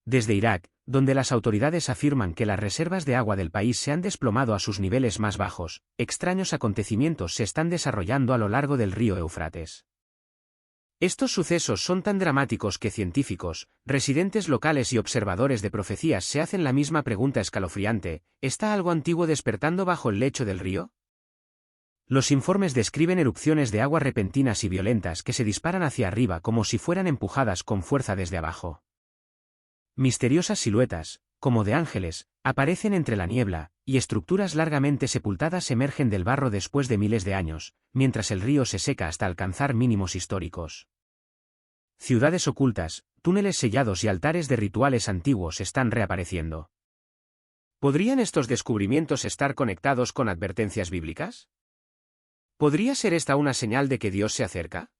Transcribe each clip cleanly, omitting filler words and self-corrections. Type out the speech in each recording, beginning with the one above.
Desde Irak, donde las autoridades afirman que las reservas de agua del país se han desplomado a sus niveles más bajos, extraños acontecimientos se están desarrollando a lo largo del río Éufrates. Estos sucesos son tan dramáticos que científicos, residentes locales y observadores de profecías se hacen la misma pregunta escalofriante: ¿está algo antiguo despertando bajo el lecho del río? Los informes describen erupciones de agua repentinas y violentas que se disparan hacia arriba como si fueran empujadas con fuerza desde abajo. Misteriosas siluetas, como de ángeles, aparecen entre la niebla, y estructuras largamente sepultadas emergen del barro después de miles de años, mientras el río se seca hasta alcanzar mínimos históricos. Ciudades ocultas, túneles sellados y altares de rituales antiguos están reapareciendo. ¿Podrían estos descubrimientos estar conectados con advertencias bíblicas? ¿Podría ser esta una señal de que Dios se acerca?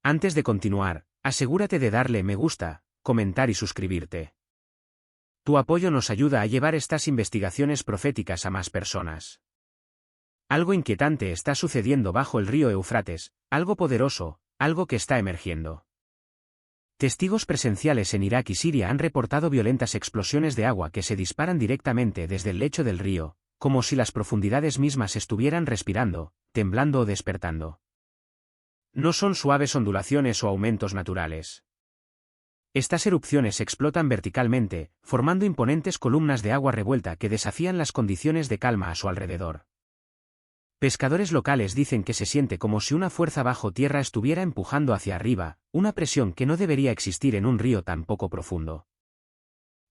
Antes de continuar, asegúrate de darle me gusta, comentar y suscribirte. Tu apoyo nos ayuda a llevar estas investigaciones proféticas a más personas. Algo inquietante está sucediendo bajo el río Éufrates, algo poderoso, algo que está emergiendo. Testigos presenciales en Irak y Siria han reportado violentas explosiones de agua que se disparan directamente desde el lecho del río, como si las profundidades mismas estuvieran respirando, temblando o despertando. No son suaves ondulaciones o aumentos naturales. Estas erupciones explotan verticalmente, formando imponentes columnas de agua revuelta que desafían las condiciones de calma a su alrededor. Pescadores locales dicen que se siente como si una fuerza bajo tierra estuviera empujando hacia arriba, una presión que no debería existir en un río tan poco profundo.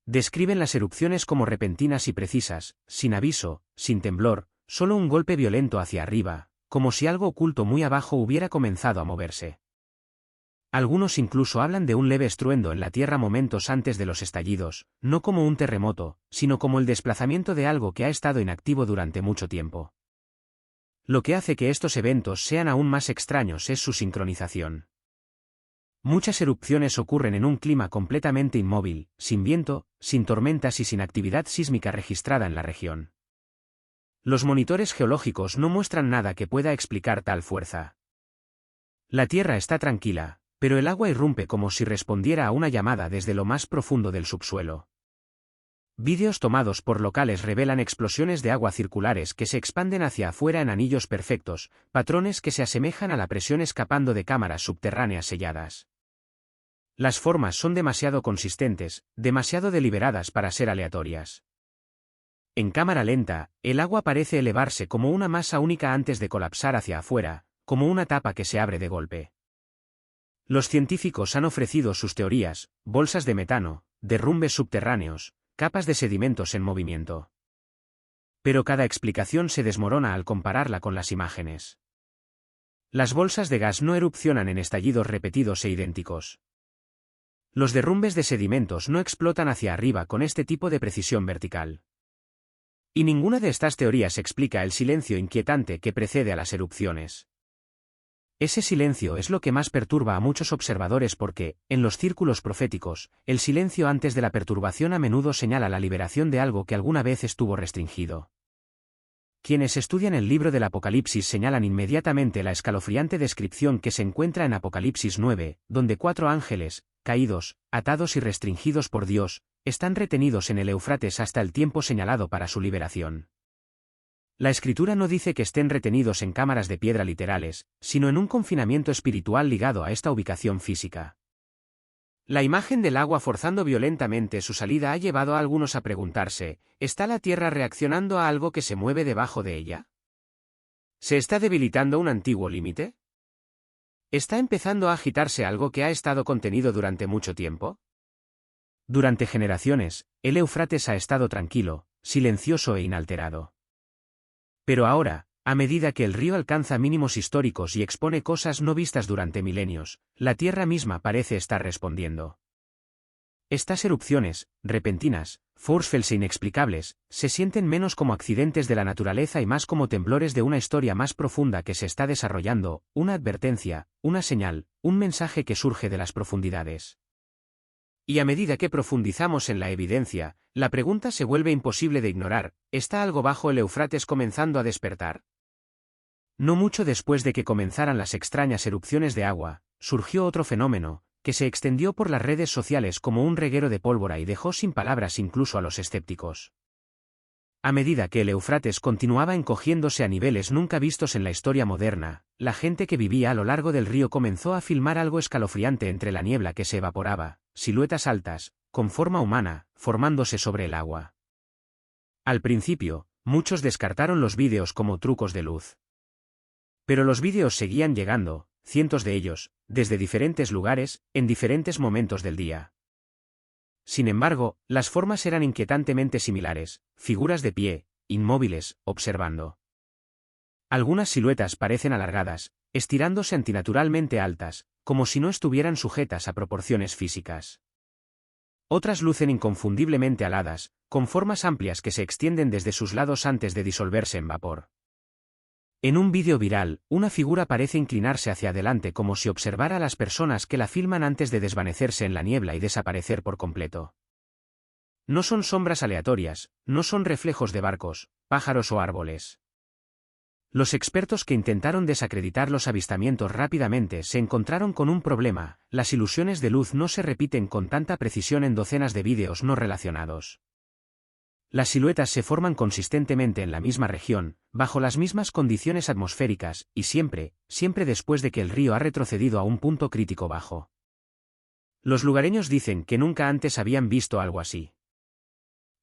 Describen las erupciones como repentinas y precisas, sin aviso, sin temblor, solo un golpe violento hacia arriba, como si algo oculto muy abajo hubiera comenzado a moverse. Algunos incluso hablan de un leve estruendo en la tierra momentos antes de los estallidos, no como un terremoto, sino como el desplazamiento de algo que ha estado inactivo durante mucho tiempo. Lo que hace que estos eventos sean aún más extraños es su sincronización. Muchas erupciones ocurren en un clima completamente inmóvil, sin viento, sin tormentas y sin actividad sísmica registrada en la región. Los monitores geológicos no muestran nada que pueda explicar tal fuerza. La Tierra está tranquila, pero el agua irrumpe como si respondiera a una llamada desde lo más profundo del subsuelo. Vídeos tomados por locales revelan explosiones de agua circulares que se expanden hacia afuera en anillos perfectos, patrones que se asemejan a la presión escapando de cámaras subterráneas selladas. Las formas son demasiado consistentes, demasiado deliberadas para ser aleatorias. En cámara lenta, el agua parece elevarse como una masa única antes de colapsar hacia afuera, como una tapa que se abre de golpe. Los científicos han ofrecido sus teorías: bolsas de metano, derrumbes subterráneos, capas de sedimentos en movimiento. Pero cada explicación se desmorona al compararla con las imágenes. Las bolsas de gas no erupcionan en estallidos repetidos e idénticos. Los derrumbes de sedimentos no explotan hacia arriba con este tipo de precisión vertical. Y ninguna de estas teorías explica el silencio inquietante que precede a las erupciones. Ese silencio es lo que más perturba a muchos observadores porque, en los círculos proféticos, el silencio antes de la perturbación a menudo señala la liberación de algo que alguna vez estuvo restringido. Quienes estudian el libro del Apocalipsis señalan inmediatamente la escalofriante descripción que se encuentra en Apocalipsis 9, donde 4 ángeles, caídos, atados y restringidos por Dios, están retenidos en el Éufrates hasta el tiempo señalado para su liberación. La Escritura no dice que estén retenidos en cámaras de piedra literales, sino en un confinamiento espiritual ligado a esta ubicación física. La imagen del agua forzando violentamente su salida ha llevado a algunos a preguntarse: ¿está la Tierra reaccionando a algo que se mueve debajo de ella? ¿Se está debilitando un antiguo límite? ¿Está empezando a agitarse algo que ha estado contenido durante mucho tiempo? Durante generaciones, el Éufrates ha estado tranquilo, silencioso e inalterado. Pero ahora, a medida que el río alcanza mínimos históricos y expone cosas no vistas durante milenios, la Tierra misma parece estar respondiendo. Estas erupciones, repentinas, forceful e inexplicables, se sienten menos como accidentes de la naturaleza y más como temblores de una historia más profunda que se está desarrollando, una advertencia, una señal, un mensaje que surge de las profundidades. Y a medida que profundizamos en la evidencia, la pregunta se vuelve imposible de ignorar: ¿está algo bajo el Éufrates comenzando a despertar? No mucho después de que comenzaran las extrañas erupciones de agua, surgió otro fenómeno, que se extendió por las redes sociales como un reguero de pólvora y dejó sin palabras incluso a los escépticos. A medida que el Éufrates continuaba encogiéndose a niveles nunca vistos en la historia moderna, la gente que vivía a lo largo del río comenzó a filmar algo escalofriante entre la niebla que se evaporaba, siluetas altas, con forma humana, formándose sobre el agua. Al principio, muchos descartaron los vídeos como trucos de luz. Pero los vídeos seguían llegando, cientos de ellos, desde diferentes lugares, en diferentes momentos del día. Sin embargo, las formas eran inquietantemente similares, figuras de pie, inmóviles, observando. Algunas siluetas parecen alargadas, estirándose antinaturalmente altas, como si no estuvieran sujetas a proporciones físicas. Otras lucen inconfundiblemente aladas, con formas amplias que se extienden desde sus lados antes de disolverse en vapor. En un vídeo viral, una figura parece inclinarse hacia adelante como si observara a las personas que la filman antes de desvanecerse en la niebla y desaparecer por completo. No son sombras aleatorias, no son reflejos de barcos, pájaros o árboles. Los expertos que intentaron desacreditar los avistamientos rápidamente se encontraron con un problema: las ilusiones de luz no se repiten con tanta precisión en docenas de vídeos no relacionados. Las siluetas se forman consistentemente en la misma región, bajo las mismas condiciones atmosféricas, y siempre después de que el río ha retrocedido a un punto crítico bajo. Los lugareños dicen que nunca antes habían visto algo así.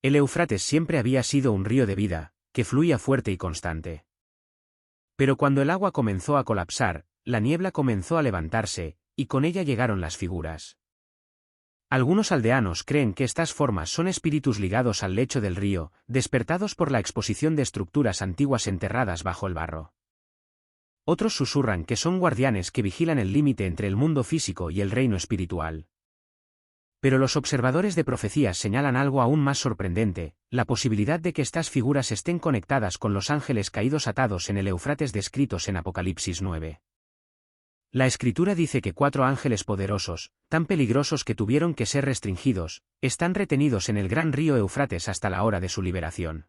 El Éufrates siempre había sido un río de vida, que fluía fuerte y constante. Pero cuando el agua comenzó a colapsar, la niebla comenzó a levantarse, y con ella llegaron las figuras. Algunos aldeanos creen que estas formas son espíritus ligados al lecho del río, despertados por la exposición de estructuras antiguas enterradas bajo el barro. Otros susurran que son guardianes que vigilan el límite entre el mundo físico y el reino espiritual. Pero los observadores de profecías señalan algo aún más sorprendente: la posibilidad de que estas figuras estén conectadas con los ángeles caídos atados en el Éufrates descritos en Apocalipsis 9. La Escritura dice que 4 ángeles poderosos, tan peligrosos que tuvieron que ser restringidos, están retenidos en el gran río Éufrates hasta la hora de su liberación.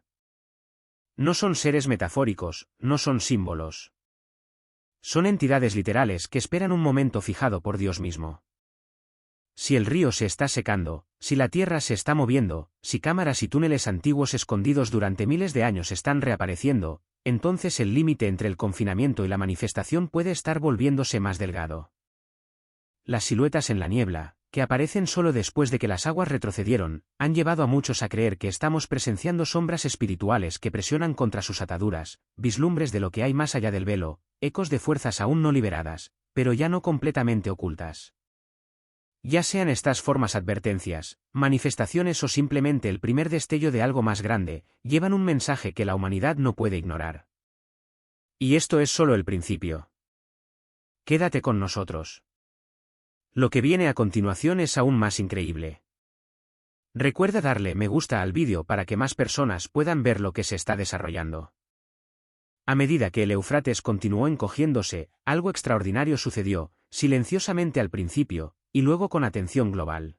No son seres metafóricos, no son símbolos. Son entidades literales que esperan un momento fijado por Dios mismo. Si el río se está secando, si la tierra se está moviendo, si cámaras y túneles antiguos escondidos durante miles de años están reapareciendo, entonces el límite entre el confinamiento y la manifestación puede estar volviéndose más delgado. Las siluetas en la niebla, que aparecen solo después de que las aguas retrocedieron, han llevado a muchos a creer que estamos presenciando sombras espirituales que presionan contra sus ataduras, vislumbres de lo que hay más allá del velo, ecos de fuerzas aún no liberadas, pero ya no completamente ocultas. Ya sean estas formas advertencias, manifestaciones o simplemente el primer destello de algo más grande, llevan un mensaje que la humanidad no puede ignorar. Y esto es solo el principio. Quédate con nosotros. Lo que viene a continuación es aún más increíble. Recuerda darle me gusta al vídeo para que más personas puedan ver lo que se está desarrollando. A medida que el Éufrates continuó encogiéndose, algo extraordinario sucedió, silenciosamente al principio, y luego con atención global.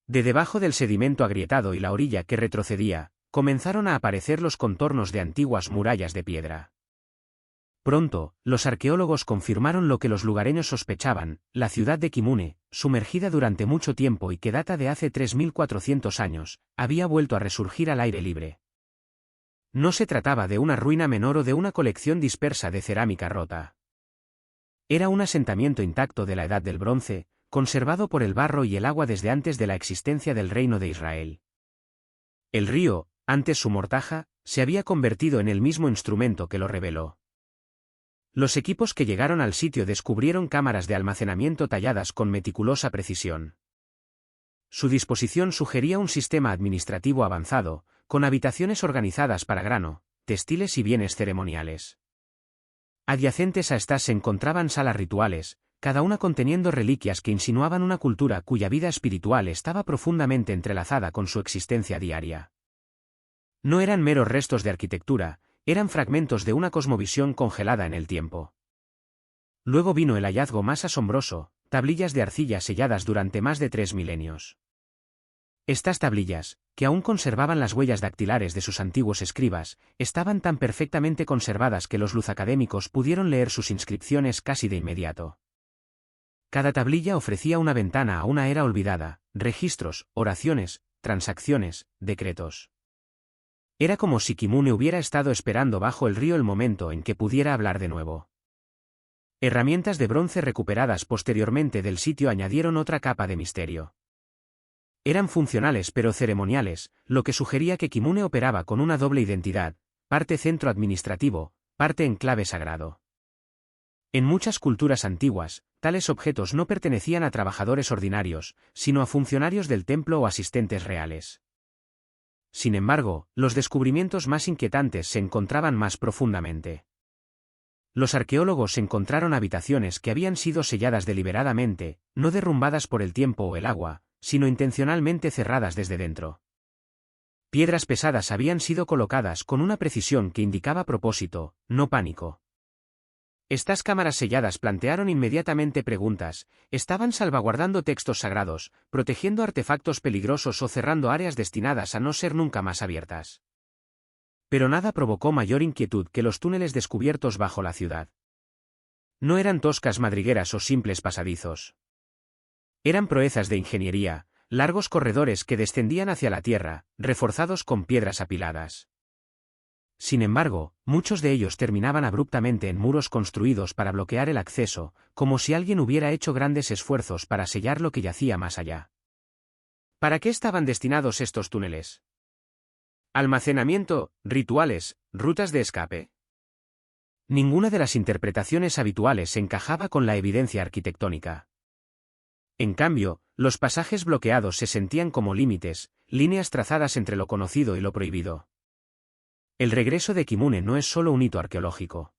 De debajo del sedimento agrietado y la orilla que retrocedía, comenzaron a aparecer los contornos de antiguas murallas de piedra. Pronto, los arqueólogos confirmaron lo que los lugareños sospechaban: la ciudad de Kimune, sumergida durante mucho tiempo y que data de hace 3400 años, había vuelto a resurgir al aire libre. No se trataba de una ruina menor o de una colección dispersa de cerámica rota. Era un asentamiento intacto de la Edad del Bronce, conservado por el barro y el agua desde antes de la existencia del reino de Israel. El río, antes su mortaja, se había convertido en el mismo instrumento que lo reveló. Los equipos que llegaron al sitio descubrieron cámaras de almacenamiento talladas con meticulosa precisión. Su disposición sugería un sistema administrativo avanzado, con habitaciones organizadas para grano, textiles y bienes ceremoniales. Adyacentes a estas se encontraban salas rituales, cada una conteniendo reliquias que insinuaban una cultura cuya vida espiritual estaba profundamente entrelazada con su existencia diaria. No eran meros restos de arquitectura, eran fragmentos de una cosmovisión congelada en el tiempo. Luego vino el hallazgo más asombroso: tablillas de arcilla selladas durante más de 3 milenios. Estas tablillas, que aún conservaban las huellas dactilares de sus antiguos escribas, estaban tan perfectamente conservadas que los luzacadémicos pudieron leer sus inscripciones casi de inmediato. Cada tablilla ofrecía una ventana a una era olvidada, registros, oraciones, transacciones, decretos. Era como si Kimune hubiera estado esperando bajo el río el momento en que pudiera hablar de nuevo. Herramientas de bronce recuperadas posteriormente del sitio añadieron otra capa de misterio. Eran funcionales pero ceremoniales, lo que sugería que Kimune operaba con una doble identidad, parte centro administrativo, parte enclave sagrado. En muchas culturas antiguas, tales objetos no pertenecían a trabajadores ordinarios, sino a funcionarios del templo o asistentes reales. Sin embargo, los descubrimientos más inquietantes se encontraban más profundamente. Los arqueólogos encontraron habitaciones que habían sido selladas deliberadamente, no derrumbadas por el tiempo o el agua, sino intencionalmente cerradas desde dentro. Piedras pesadas habían sido colocadas con una precisión que indicaba propósito, no pánico. Estas cámaras selladas plantearon inmediatamente preguntas: ¿estaban salvaguardando textos sagrados, protegiendo artefactos peligrosos o cerrando áreas destinadas a no ser nunca más abiertas? Pero nada provocó mayor inquietud que los túneles descubiertos bajo la ciudad. No eran toscas madrigueras o simples pasadizos. Eran proezas de ingeniería, largos corredores que descendían hacia la tierra, reforzados con piedras apiladas. Sin embargo, muchos de ellos terminaban abruptamente en muros construidos para bloquear el acceso, como si alguien hubiera hecho grandes esfuerzos para sellar lo que yacía más allá. ¿Para qué estaban destinados estos túneles? ¿Almacenamiento, rituales, rutas de escape? Ninguna de las interpretaciones habituales encajaba con la evidencia arquitectónica. En cambio, los pasajes bloqueados se sentían como límites, líneas trazadas entre lo conocido y lo prohibido. El regreso de Kimune no es solo un hito arqueológico.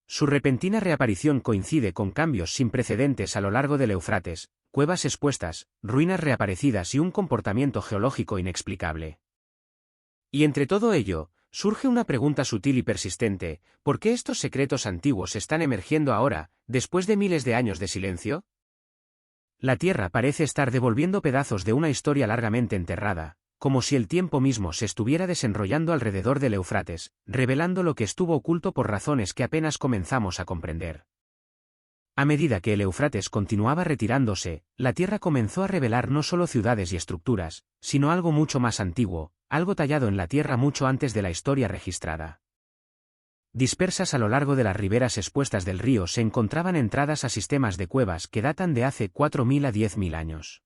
Su repentina reaparición coincide con cambios sin precedentes a lo largo del Éufrates, cuevas expuestas, ruinas reaparecidas y un comportamiento geológico inexplicable. Y entre todo ello, surge una pregunta sutil y persistente: ¿por qué estos secretos antiguos están emergiendo ahora, después de miles de años de silencio? La Tierra parece estar devolviendo pedazos de una historia largamente enterrada, como si el tiempo mismo se estuviera desenrollando alrededor del Éufrates, revelando lo que estuvo oculto por razones que apenas comenzamos a comprender. A medida que el Éufrates continuaba retirándose, la Tierra comenzó a revelar no solo ciudades y estructuras, sino algo mucho más antiguo, algo tallado en la tierra mucho antes de la historia registrada. Dispersas a lo largo de las riberas expuestas del río se encontraban entradas a sistemas de cuevas que datan de hace 4.000 a 10.000 años.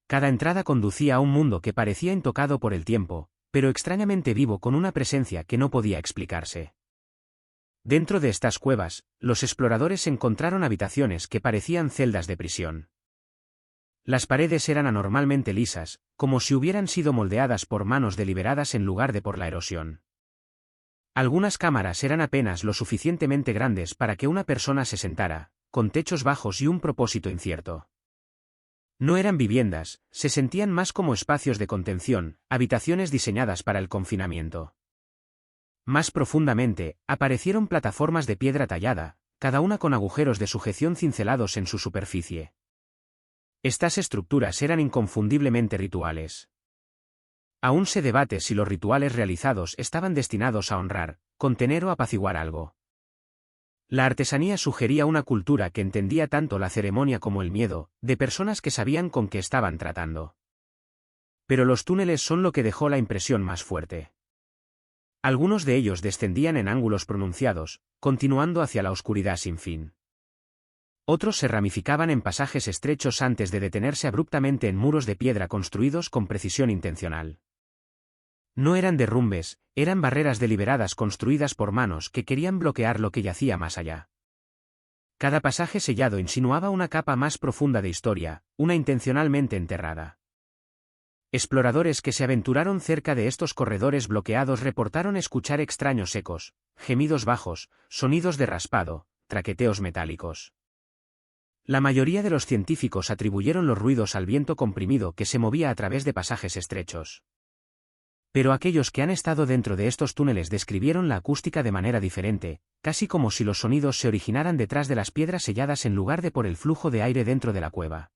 Cada entrada conducía a un mundo que parecía intocado por el tiempo, pero extrañamente vivo, con una presencia que no podía explicarse. Dentro de estas cuevas, los exploradores encontraron habitaciones que parecían celdas de prisión. Las paredes eran anormalmente lisas, como si hubieran sido moldeadas por manos deliberadas en lugar de por la erosión. Algunas cámaras eran apenas lo suficientemente grandes para que una persona se sentara, con techos bajos y un propósito incierto. No eran viviendas, se sentían más como espacios de contención, habitaciones diseñadas para el confinamiento. Más profundamente, aparecieron plataformas de piedra tallada, cada una con agujeros de sujeción cincelados en su superficie. Estas estructuras eran inconfundiblemente rituales. Aún se debate si los rituales realizados estaban destinados a honrar, contener o apaciguar algo. La artesanía sugería una cultura que entendía tanto la ceremonia como el miedo, de personas que sabían con qué estaban tratando. Pero los túneles son lo que dejó la impresión más fuerte. Algunos de ellos descendían en ángulos pronunciados, continuando hacia la oscuridad sin fin. Otros se ramificaban en pasajes estrechos antes de detenerse abruptamente en muros de piedra construidos con precisión intencional. No eran derrumbes, eran barreras deliberadas construidas por manos que querían bloquear lo que yacía más allá. Cada pasaje sellado insinuaba una capa más profunda de historia, una intencionalmente enterrada. Exploradores que se aventuraron cerca de estos corredores bloqueados reportaron escuchar extraños ecos, gemidos bajos, sonidos de raspado, traqueteos metálicos. La mayoría de los científicos atribuyeron los ruidos al viento comprimido que se movía a través de pasajes estrechos. Pero aquellos que han estado dentro de estos túneles describieron la acústica de manera diferente, casi como si los sonidos se originaran detrás de las piedras selladas en lugar de por el flujo de aire dentro de la cueva.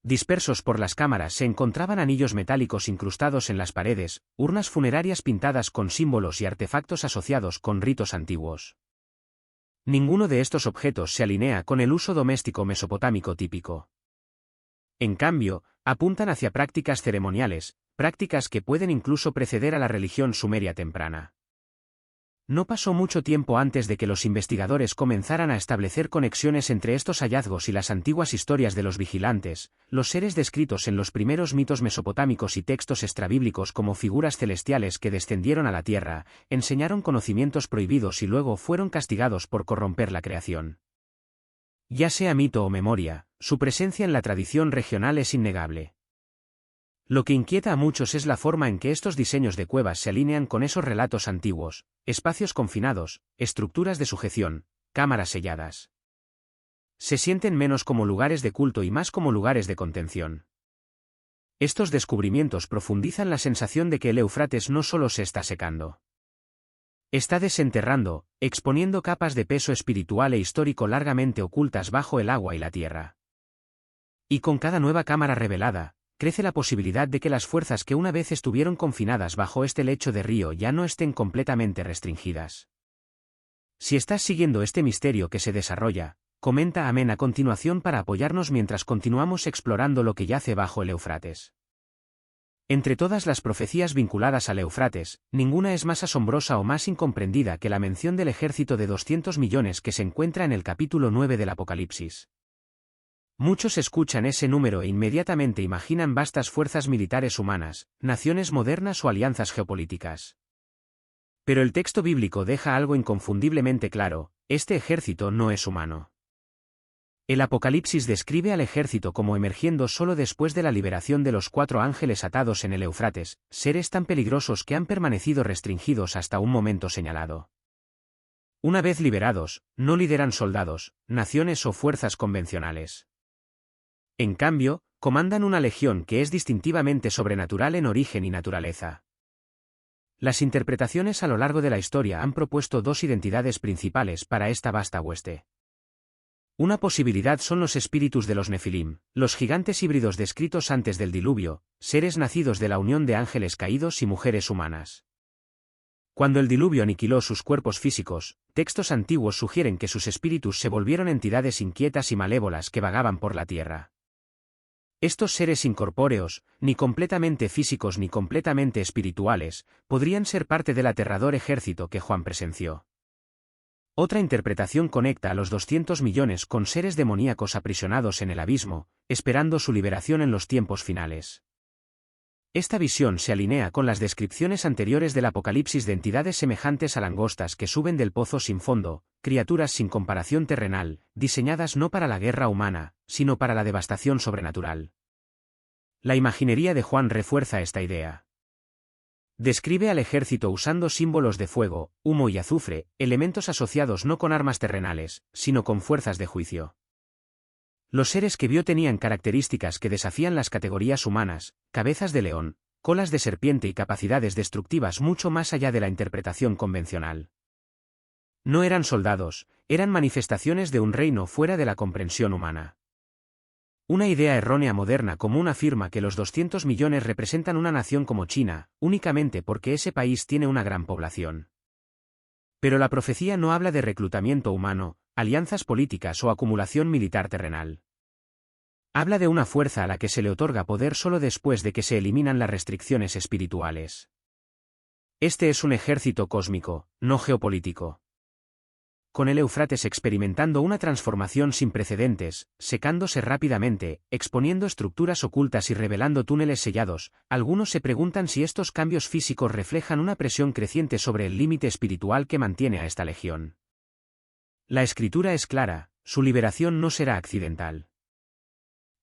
Dispersos por las cámaras se encontraban anillos metálicos incrustados en las paredes, urnas funerarias pintadas con símbolos y artefactos asociados con ritos antiguos. Ninguno de estos objetos se alinea con el uso doméstico mesopotámico típico. En cambio, apuntan hacia prácticas ceremoniales, prácticas que pueden incluso preceder a la religión sumeria temprana. No pasó mucho tiempo antes de que los investigadores comenzaran a establecer conexiones entre estos hallazgos y las antiguas historias de los vigilantes, los seres descritos en los primeros mitos mesopotámicos y textos extrabíblicos como figuras celestiales que descendieron a la tierra, enseñaron conocimientos prohibidos y luego fueron castigados por corromper la creación. Ya sea mito o memoria, su presencia en la tradición regional es innegable. Lo que inquieta a muchos es la forma en que estos diseños de cuevas se alinean con esos relatos antiguos, espacios confinados, estructuras de sujeción, cámaras selladas. Se sienten menos como lugares de culto y más como lugares de contención. Estos descubrimientos profundizan la sensación de que el Éufrates no solo se está secando. Está desenterrando, exponiendo capas de peso espiritual e histórico largamente ocultas bajo el agua y la tierra. Y con cada nueva cámara revelada, crece la posibilidad de que las fuerzas que una vez estuvieron confinadas bajo este lecho de río ya no estén completamente restringidas. Si estás siguiendo este misterio que se desarrolla, comenta amén a continuación para apoyarnos mientras continuamos explorando lo que yace bajo el Éufrates. Entre todas las profecías vinculadas al Éufrates, ninguna es más asombrosa o más incomprendida que la mención del ejército de 200 millones que se encuentra en el capítulo 9 del Apocalipsis. Muchos escuchan ese número e inmediatamente imaginan vastas fuerzas militares humanas, naciones modernas o alianzas geopolíticas. Pero el texto bíblico deja algo inconfundiblemente claro: este ejército no es humano. El Apocalipsis describe al ejército como emergiendo solo después de la liberación de los 4 ángeles atados en el Éufrates, seres tan peligrosos que han permanecido restringidos hasta un momento señalado. Una vez liberados, no lideran soldados, naciones o fuerzas convencionales. En cambio, comandan una legión que es distintivamente sobrenatural en origen y naturaleza. Las interpretaciones a lo largo de la historia han propuesto 2 identidades principales para esta vasta hueste. Una posibilidad son los espíritus de los Nefilim, los gigantes híbridos descritos antes del diluvio, seres nacidos de la unión de ángeles caídos y mujeres humanas. Cuando el diluvio aniquiló sus cuerpos físicos, textos antiguos sugieren que sus espíritus se volvieron entidades inquietas y malévolas que vagaban por la tierra. Estos seres incorpóreos, ni completamente físicos ni completamente espirituales, podrían ser parte del aterrador ejército que Juan presenció. Otra interpretación conecta a los 200 millones con seres demoníacos aprisionados en el abismo, esperando su liberación en los tiempos finales. Esta visión se alinea con las descripciones anteriores del Apocalipsis de entidades semejantes a langostas que suben del pozo sin fondo, criaturas sin comparación terrenal, diseñadas no para la guerra humana, sino para la devastación sobrenatural. La imaginería de Juan refuerza esta idea. Describe al ejército usando símbolos de fuego, humo y azufre, elementos asociados no con armas terrenales, sino con fuerzas de juicio. Los seres que vio tenían características que desafían las categorías humanas: cabezas de león, colas de serpiente y capacidades destructivas mucho más allá de la interpretación convencional. No eran soldados, eran manifestaciones de un reino fuera de la comprensión humana. Una idea errónea moderna común afirma que los 200 millones representan una nación como China, únicamente porque ese país tiene una gran población. Pero la profecía no habla de reclutamiento humano, alianzas políticas o acumulación militar terrenal. Habla de una fuerza a la que se le otorga poder solo después de que se eliminan las restricciones espirituales. Este es un ejército cósmico, no geopolítico. Con el Éufrates experimentando una transformación sin precedentes, secándose rápidamente, exponiendo estructuras ocultas y revelando túneles sellados, algunos se preguntan si estos cambios físicos reflejan una presión creciente sobre el límite espiritual que mantiene a esta legión. La escritura es clara: su liberación no será accidental.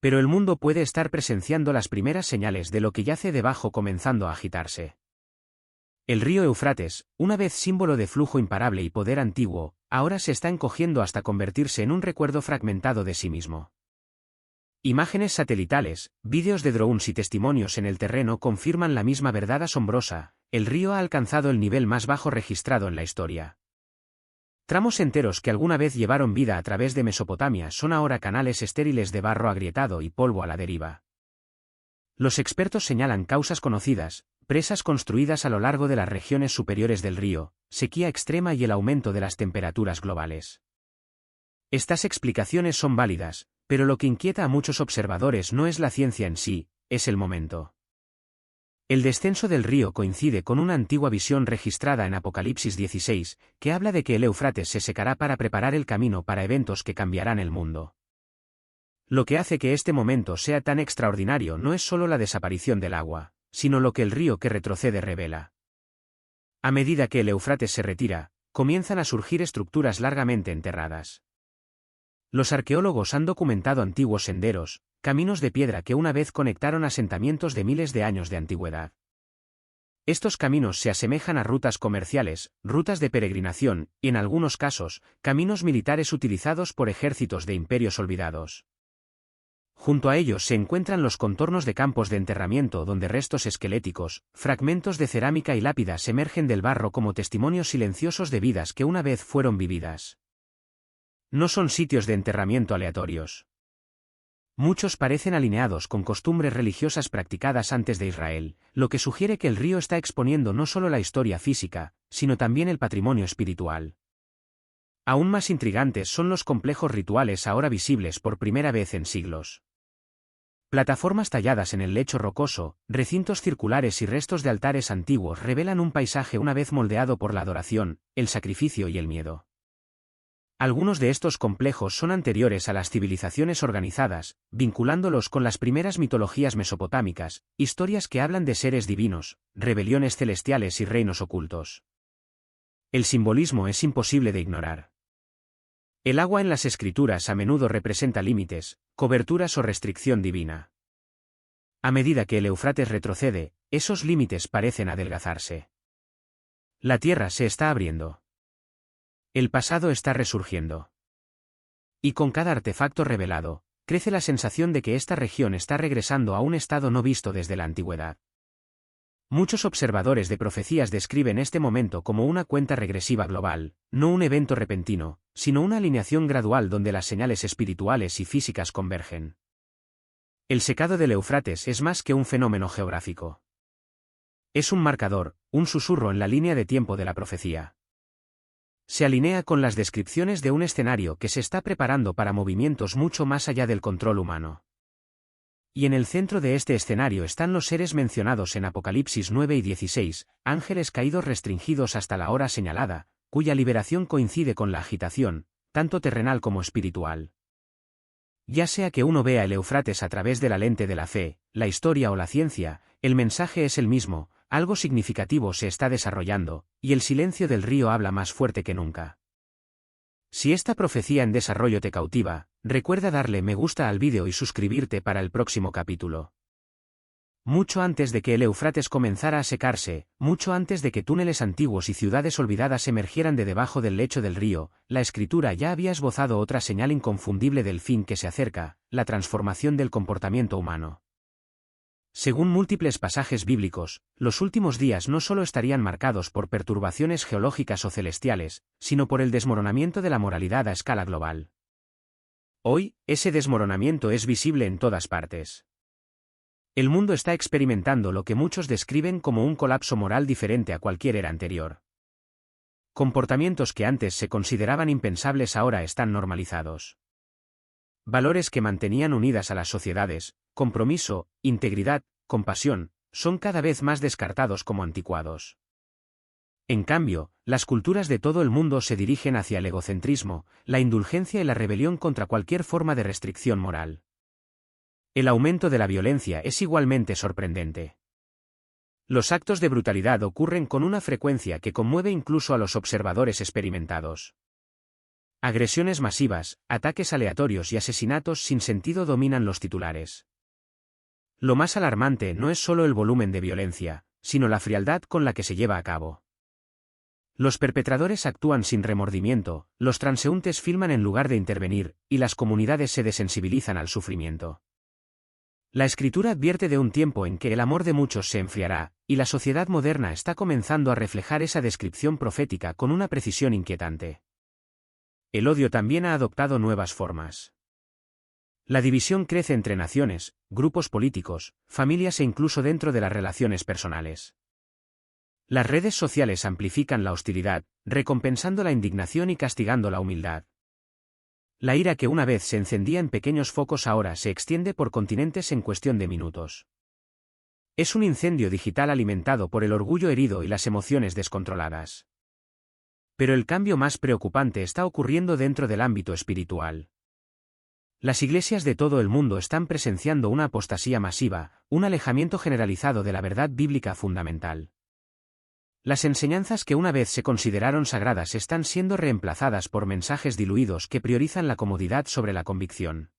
Pero el mundo puede estar presenciando las primeras señales de lo que yace debajo comenzando a agitarse. El río Éufrates, una vez símbolo de flujo imparable y poder antiguo, ahora se está encogiendo hasta convertirse en un recuerdo fragmentado de sí mismo. Imágenes satelitales, vídeos de drones y testimonios en el terreno confirman la misma verdad asombrosa: el río ha alcanzado el nivel más bajo registrado en la historia. Tramos enteros que alguna vez llevaron vida a través de Mesopotamia son ahora canales estériles de barro agrietado y polvo a la deriva. Los expertos señalan causas conocidas: presas construidas a lo largo de las regiones superiores del río, sequía extrema y el aumento de las temperaturas globales. Estas explicaciones son válidas, pero lo que inquieta a muchos observadores no es la ciencia en sí, es el momento. El descenso del río coincide con una antigua visión registrada en Apocalipsis 16, que habla de que el Éufrates se secará para preparar el camino para eventos que cambiarán el mundo. Lo que hace que este momento sea tan extraordinario no es solo la desaparición del agua, sino lo que el río que retrocede revela. A medida que el Éufrates se retira, comienzan a surgir estructuras largamente enterradas. Los arqueólogos han documentado antiguos senderos, caminos de piedra que una vez conectaron asentamientos de miles de años de antigüedad. Estos caminos se asemejan a rutas comerciales, rutas de peregrinación, y en algunos casos, caminos militares utilizados por ejércitos de imperios olvidados. Junto a ellos se encuentran los contornos de campos de enterramiento donde restos esqueléticos, fragmentos de cerámica y lápidas emergen del barro como testimonios silenciosos de vidas que una vez fueron vividas. No son sitios de enterramiento aleatorios. Muchos parecen alineados con costumbres religiosas practicadas antes de Israel, lo que sugiere que el río está exponiendo no solo la historia física, sino también el patrimonio espiritual. Aún más intrigantes son los complejos rituales ahora visibles por primera vez en siglos. Plataformas talladas en el lecho rocoso, recintos circulares y restos de altares antiguos revelan un paisaje una vez moldeado por la adoración, el sacrificio y el miedo. Algunos de estos complejos son anteriores a las civilizaciones organizadas, vinculándolos con las primeras mitologías mesopotámicas, historias que hablan de seres divinos, rebeliones celestiales y reinos ocultos. El simbolismo es imposible de ignorar. El agua en las escrituras a menudo representa límites, coberturas o restricción divina. A medida que el Éufrates retrocede, esos límites parecen adelgazarse. La tierra se está abriendo. El pasado está resurgiendo. Y con cada artefacto revelado, crece la sensación de que esta región está regresando a un estado no visto desde la antigüedad. Muchos observadores de profecías describen este momento como una cuenta regresiva global, no un evento repentino, sino una alineación gradual donde las señales espirituales y físicas convergen. El secado del Éufrates es más que un fenómeno geográfico. Es un marcador, un susurro en la línea de tiempo de la profecía. Se alinea con las descripciones de un escenario que se está preparando para movimientos mucho más allá del control humano. Y en el centro de este escenario están los seres mencionados en Apocalipsis 9 y 16, ángeles caídos restringidos hasta la hora señalada, cuya liberación coincide con la agitación, tanto terrenal como espiritual. Ya sea que uno vea el Éufrates a través de la lente de la fe, la historia o la ciencia, el mensaje es el mismo. Algo significativo se está desarrollando, y el silencio del río habla más fuerte que nunca. Si esta profecía en desarrollo te cautiva, recuerda darle me gusta al vídeo y suscribirte para el próximo capítulo. Mucho antes de que el Éufrates comenzara a secarse, mucho antes de que túneles antiguos y ciudades olvidadas emergieran de debajo del lecho del río, la Escritura ya había esbozado otra señal inconfundible del fin que se acerca, la transformación del comportamiento humano. Según múltiples pasajes bíblicos, los últimos días no solo estarían marcados por perturbaciones geológicas o celestiales, sino por el desmoronamiento de la moralidad a escala global. Hoy, ese desmoronamiento es visible en todas partes. El mundo está experimentando lo que muchos describen como un colapso moral diferente a cualquier era anterior. Comportamientos que antes se consideraban impensables ahora están normalizados. Valores que mantenían unidas a las sociedades, compromiso, integridad, compasión, son cada vez más descartados como anticuados. En cambio, las culturas de todo el mundo se dirigen hacia el egocentrismo, la indulgencia y la rebelión contra cualquier forma de restricción moral. El aumento de la violencia es igualmente sorprendente. Los actos de brutalidad ocurren con una frecuencia que conmueve incluso a los observadores experimentados. Agresiones masivas, ataques aleatorios y asesinatos sin sentido dominan los titulares. Lo más alarmante no es solo el volumen de violencia, sino la frialdad con la que se lleva a cabo. Los perpetradores actúan sin remordimiento, los transeúntes filman en lugar de intervenir, y las comunidades se desensibilizan al sufrimiento. La Escritura advierte de un tiempo en que el amor de muchos se enfriará, y la sociedad moderna está comenzando a reflejar esa descripción profética con una precisión inquietante. El odio también ha adoptado nuevas formas. La división crece entre naciones, grupos políticos, familias e incluso dentro de las relaciones personales. Las redes sociales amplifican la hostilidad, recompensando la indignación y castigando la humildad. La ira que una vez se encendía en pequeños focos ahora se extiende por continentes en cuestión de minutos. Es un incendio digital alimentado por el orgullo herido y las emociones descontroladas. Pero el cambio más preocupante está ocurriendo dentro del ámbito espiritual. Las iglesias de todo el mundo están presenciando una apostasía masiva, un alejamiento generalizado de la verdad bíblica fundamental. Las enseñanzas que una vez se consideraron sagradas están siendo reemplazadas por mensajes diluidos que priorizan la comodidad sobre la convicción.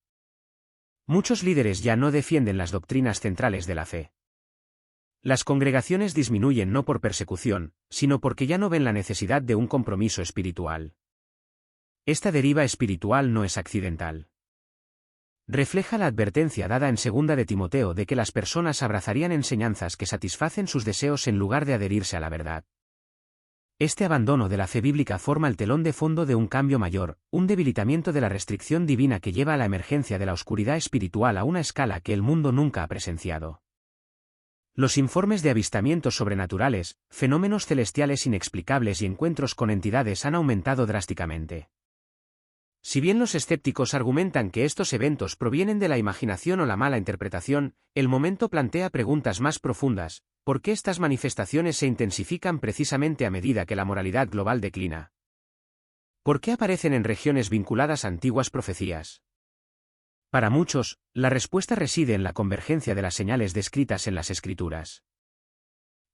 Muchos líderes ya no defienden las doctrinas centrales de la fe. Las congregaciones disminuyen no por persecución, sino porque ya no ven la necesidad de un compromiso espiritual. Esta deriva espiritual no es accidental. Refleja la advertencia dada en 2 de Timoteo de que las personas abrazarían enseñanzas que satisfacen sus deseos en lugar de adherirse a la verdad. Este abandono de la fe bíblica forma el telón de fondo de un cambio mayor, un debilitamiento de la restricción divina que lleva a la emergencia de la oscuridad espiritual a una escala que el mundo nunca ha presenciado. Los informes de avistamientos sobrenaturales, fenómenos celestiales inexplicables y encuentros con entidades han aumentado drásticamente. Si bien los escépticos argumentan que estos eventos provienen de la imaginación o la mala interpretación, el momento plantea preguntas más profundas: ¿por qué estas manifestaciones se intensifican precisamente a medida que la moralidad global declina? ¿Por qué aparecen en regiones vinculadas a antiguas profecías? Para muchos, la respuesta reside en la convergencia de las señales descritas en las Escrituras.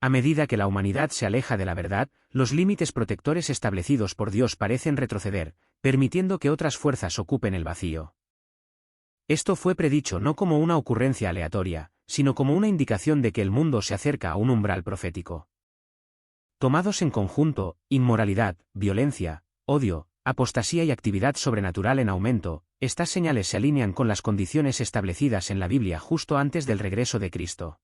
A medida que la humanidad se aleja de la verdad, los límites protectores establecidos por Dios parecen retroceder, permitiendo que otras fuerzas ocupen el vacío. Esto fue predicho no como una ocurrencia aleatoria, sino como una indicación de que el mundo se acerca a un umbral profético. Tomados en conjunto, inmoralidad, violencia, odio, apostasía y actividad sobrenatural en aumento, estas señales se alinean con las condiciones establecidas en la Biblia justo antes del regreso de Cristo.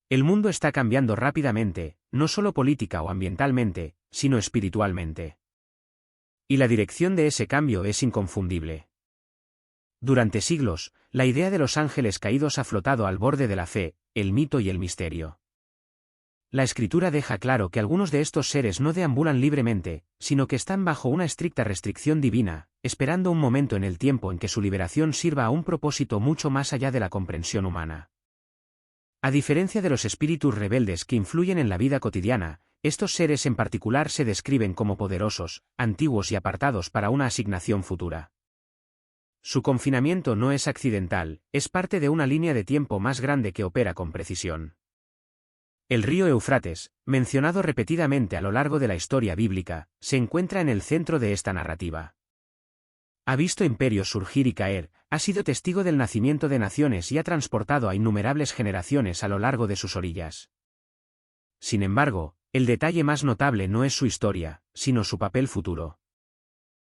El mundo está cambiando rápidamente, no solo política o ambientalmente, sino espiritualmente. Y la dirección de ese cambio es inconfundible. Durante siglos, la idea de los ángeles caídos ha flotado al borde de la fe, el mito y el misterio. La Escritura deja claro que algunos de estos seres no deambulan libremente, sino que están bajo una estricta restricción divina, esperando un momento en el tiempo en que su liberación sirva a un propósito mucho más allá de la comprensión humana. A diferencia de los espíritus rebeldes que influyen en la vida cotidiana, estos seres en particular se describen como poderosos, antiguos y apartados para una asignación futura. Su confinamiento no es accidental, es parte de una línea de tiempo más grande que opera con precisión. El río Éufrates, mencionado repetidamente a lo largo de la historia bíblica, se encuentra en el centro de esta narrativa. Ha visto imperios surgir y caer, ha sido testigo del nacimiento de naciones y ha transportado a innumerables generaciones a lo largo de sus orillas. Sin embargo, el detalle más notable no es su historia, sino su papel futuro.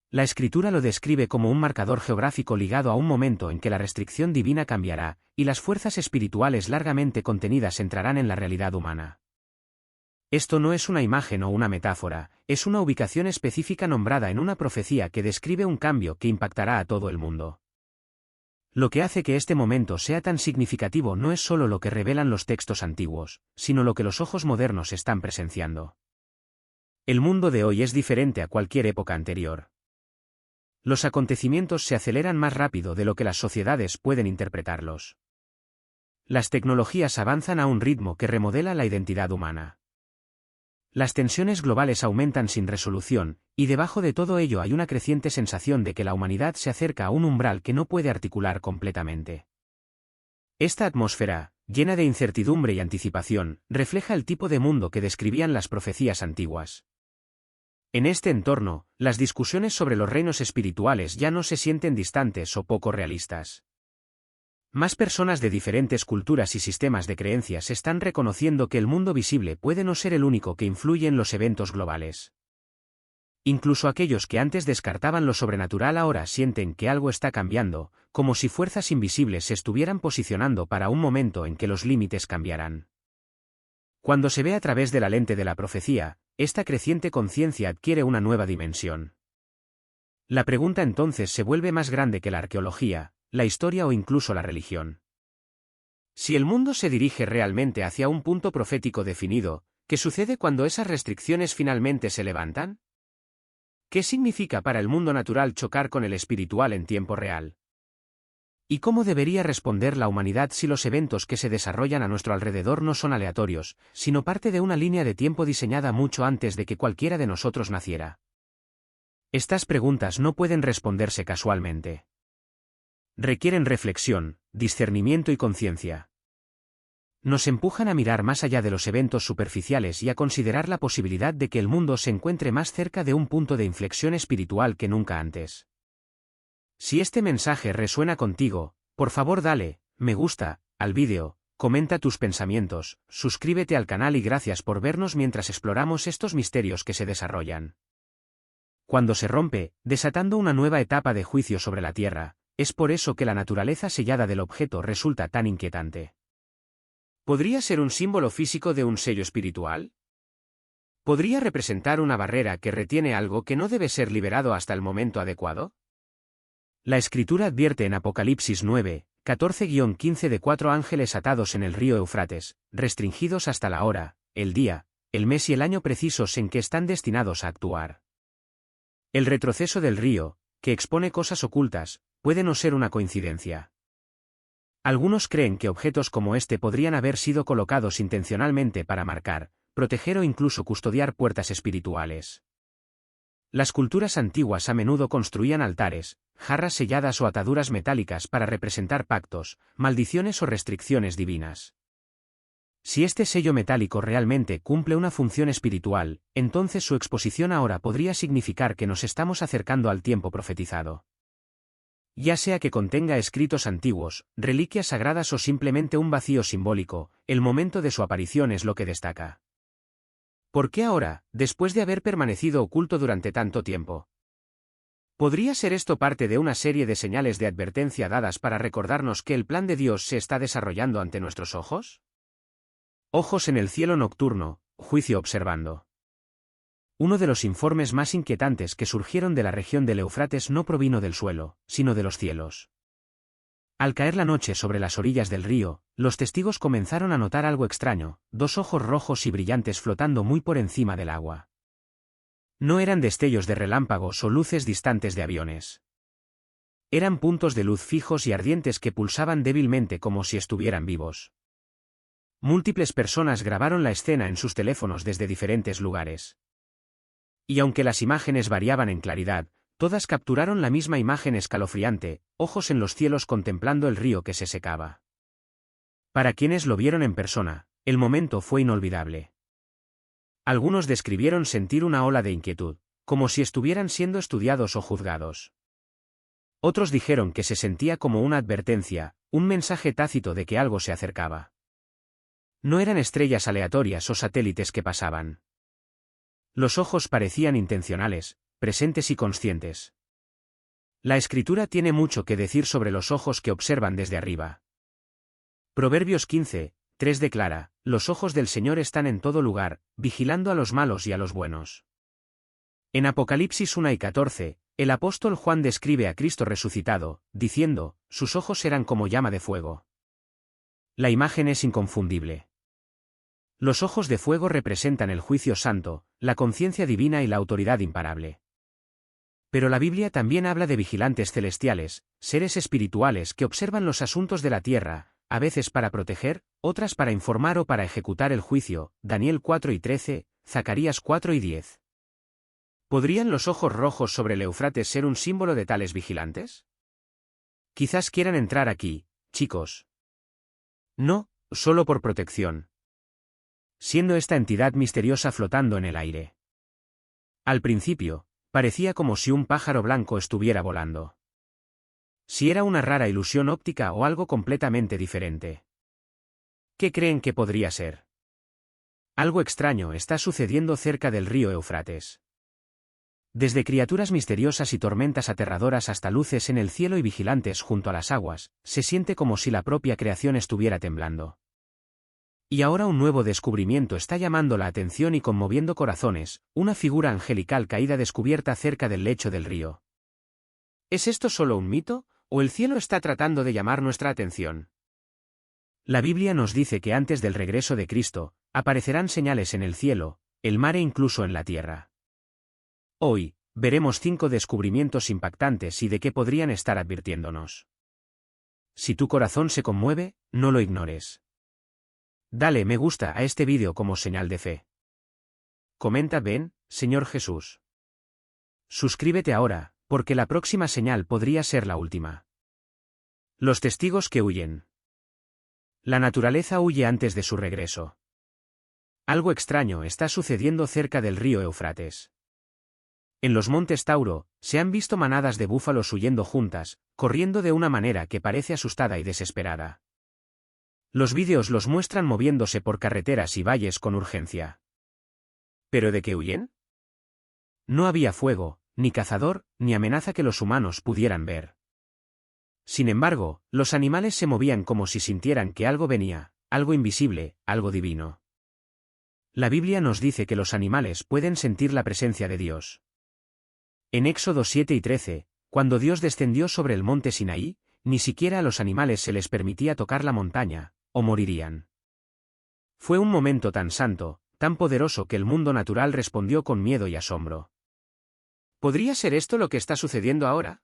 La Escritura lo describe como un marcador geográfico ligado a un momento en que la restricción divina cambiará, y las fuerzas espirituales largamente contenidas entrarán en la realidad humana. Esto no es una imagen o una metáfora, es una ubicación específica nombrada en una profecía que describe un cambio que impactará a todo el mundo. Lo que hace que este momento sea tan significativo no es solo lo que revelan los textos antiguos, sino lo que los ojos modernos están presenciando. El mundo de hoy es diferente a cualquier época anterior. Los acontecimientos se aceleran más rápido de lo que las sociedades pueden interpretarlos. Las tecnologías avanzan a un ritmo que remodela la identidad humana. Las tensiones globales aumentan sin resolución, y debajo de todo ello hay una creciente sensación de que la humanidad se acerca a un umbral que no puede articular completamente. Esta atmósfera, llena de incertidumbre y anticipación, refleja el tipo de mundo que describían las profecías antiguas. En este entorno, las discusiones sobre los reinos espirituales ya no se sienten distantes o poco realistas. Más personas de diferentes culturas y sistemas de creencias están reconociendo que el mundo visible puede no ser el único que influye en los eventos globales. Incluso aquellos que antes descartaban lo sobrenatural ahora sienten que algo está cambiando, como si fuerzas invisibles se estuvieran posicionando para un momento en que los límites cambiarán. Cuando se ve a través de la lente de la profecía, esta creciente conciencia adquiere una nueva dimensión. La pregunta entonces se vuelve más grande que la arqueología, la historia o incluso la religión. Si el mundo se dirige realmente hacia un punto profético definido, ¿qué sucede cuando esas restricciones finalmente se levantan? ¿Qué significa para el mundo natural chocar con el espiritual en tiempo real? ¿Y cómo debería responder la humanidad si los eventos que se desarrollan a nuestro alrededor no son aleatorios, sino parte de una línea de tiempo diseñada mucho antes de que cualquiera de nosotros naciera? Estas preguntas no pueden responderse casualmente. Requieren reflexión, discernimiento y conciencia. Nos empujan a mirar más allá de los eventos superficiales y a considerar la posibilidad de que el mundo se encuentre más cerca de un punto de inflexión espiritual que nunca antes. Si este mensaje resuena contigo, por favor dale me gusta al vídeo, comenta tus pensamientos, suscríbete al canal y gracias por vernos mientras exploramos estos misterios que se desarrollan. Cuando se rompe, desatando una nueva etapa de juicio sobre la Tierra, es por eso que la naturaleza sellada del objeto resulta tan inquietante. ¿Podría ser un símbolo físico de un sello espiritual? ¿Podría representar una barrera que retiene algo que no debe ser liberado hasta el momento adecuado? La Escritura advierte en Apocalipsis 9, 14-15 de 4 ángeles atados en el río Eufrates, restringidos hasta la hora, el día, el mes y el año precisos en que están destinados a actuar. El retroceso del río, que expone cosas ocultas, puede no ser una coincidencia. Algunos creen que objetos como este podrían haber sido colocados intencionalmente para marcar, proteger o incluso custodiar puertas espirituales. Las culturas antiguas a menudo construían altares, jarras selladas o ataduras metálicas para representar pactos, maldiciones o restricciones divinas. Si este sello metálico realmente cumple una función espiritual, entonces su exposición ahora podría significar que nos estamos acercando al tiempo profetizado. Ya sea que contenga escritos antiguos, reliquias sagradas o simplemente un vacío simbólico, el momento de su aparición es lo que destaca. ¿Por qué ahora, después de haber permanecido oculto durante tanto tiempo? ¿Podría ser esto parte de una serie de señales de advertencia dadas para recordarnos que el plan de Dios se está desarrollando ante nuestros ojos? Ojos en el cielo nocturno, juicio observando. Uno de los informes más inquietantes que surgieron de la región del Éufrates no provino del suelo, sino de los cielos. Al caer la noche sobre las orillas del río, los testigos comenzaron a notar algo extraño, dos ojos rojos y brillantes flotando muy por encima del agua. No eran destellos de relámpagos o luces distantes de aviones. Eran puntos de luz fijos y ardientes que pulsaban débilmente como si estuvieran vivos. Múltiples personas grabaron la escena en sus teléfonos desde diferentes lugares. Y aunque las imágenes variaban en claridad, todas capturaron la misma imagen escalofriante, ojos en los cielos contemplando el río que se secaba. Para quienes lo vieron en persona, el momento fue inolvidable. Algunos describieron sentir una ola de inquietud, como si estuvieran siendo estudiados o juzgados. Otros dijeron que se sentía como una advertencia, un mensaje tácito de que algo se acercaba. No eran estrellas aleatorias o satélites que pasaban. Los ojos parecían intencionales, presentes y conscientes. La Escritura tiene mucho que decir sobre los ojos que observan desde arriba. Proverbios 15, 3 declara, los ojos del Señor están en todo lugar, vigilando a los malos y a los buenos. En Apocalipsis 1 y 14, el apóstol Juan describe a Cristo resucitado, diciendo, sus ojos eran como llama de fuego. La imagen es inconfundible. Los ojos de fuego representan el juicio santo, la conciencia divina y la autoridad imparable. Pero la Biblia también habla de vigilantes celestiales, seres espirituales que observan los asuntos de la tierra, a veces para proteger, otras para informar o para ejecutar el juicio, Daniel 4 y 13, Zacarías 4 y 10. ¿Podrían los ojos rojos sobre el Éufrates ser un símbolo de tales vigilantes? Quizás quieran entrar aquí, chicos. No, solo por protección. Siendo esta entidad misteriosa flotando en el aire. Al principio, parecía como si un pájaro blanco estuviera volando. Si era una rara ilusión óptica o algo completamente diferente. ¿Qué creen que podría ser? Algo extraño está sucediendo cerca del río Éufrates. Desde criaturas misteriosas y tormentas aterradoras hasta luces en el cielo y vigilantes junto a las aguas, se siente como si la propia creación estuviera temblando. Y ahora un nuevo descubrimiento está llamando la atención y conmoviendo corazones, una figura angelical caída descubierta cerca del lecho del río. ¿Es esto solo un mito, o el cielo está tratando de llamar nuestra atención? La Biblia nos dice que antes del regreso de Cristo, aparecerán señales en el cielo, el mar e incluso en la tierra. Hoy, Veremos 5 descubrimientos impactantes y de qué podrían estar advirtiéndonos. Si tu corazón se conmueve, no lo ignores. Dale me gusta a este vídeo como señal de fe. Comenta ven, Señor Jesús. Suscríbete ahora, porque la próxima señal podría ser la última. Los testigos que huyen. La naturaleza huye antes de su regreso. Algo extraño está sucediendo cerca del río Éufrates. En los montes Tauro, se han visto manadas de búfalos huyendo juntas, corriendo de una manera que parece asustada y desesperada. Los vídeos los muestran moviéndose por carreteras y valles con urgencia. ¿Pero de qué huyen? No había fuego, ni cazador, ni amenaza que los humanos pudieran ver. Sin embargo, los animales se movían como si sintieran que algo venía, algo invisible, algo divino. La Biblia nos dice que los animales pueden sentir la presencia de Dios. En Éxodo 7 y 13, cuando Dios descendió sobre el monte Sinaí, ni siquiera a los animales se les permitía tocar la montaña, o morirían. Fue un momento tan santo, tan poderoso que el mundo natural respondió con miedo y asombro. ¿Podría ser esto lo que está sucediendo ahora?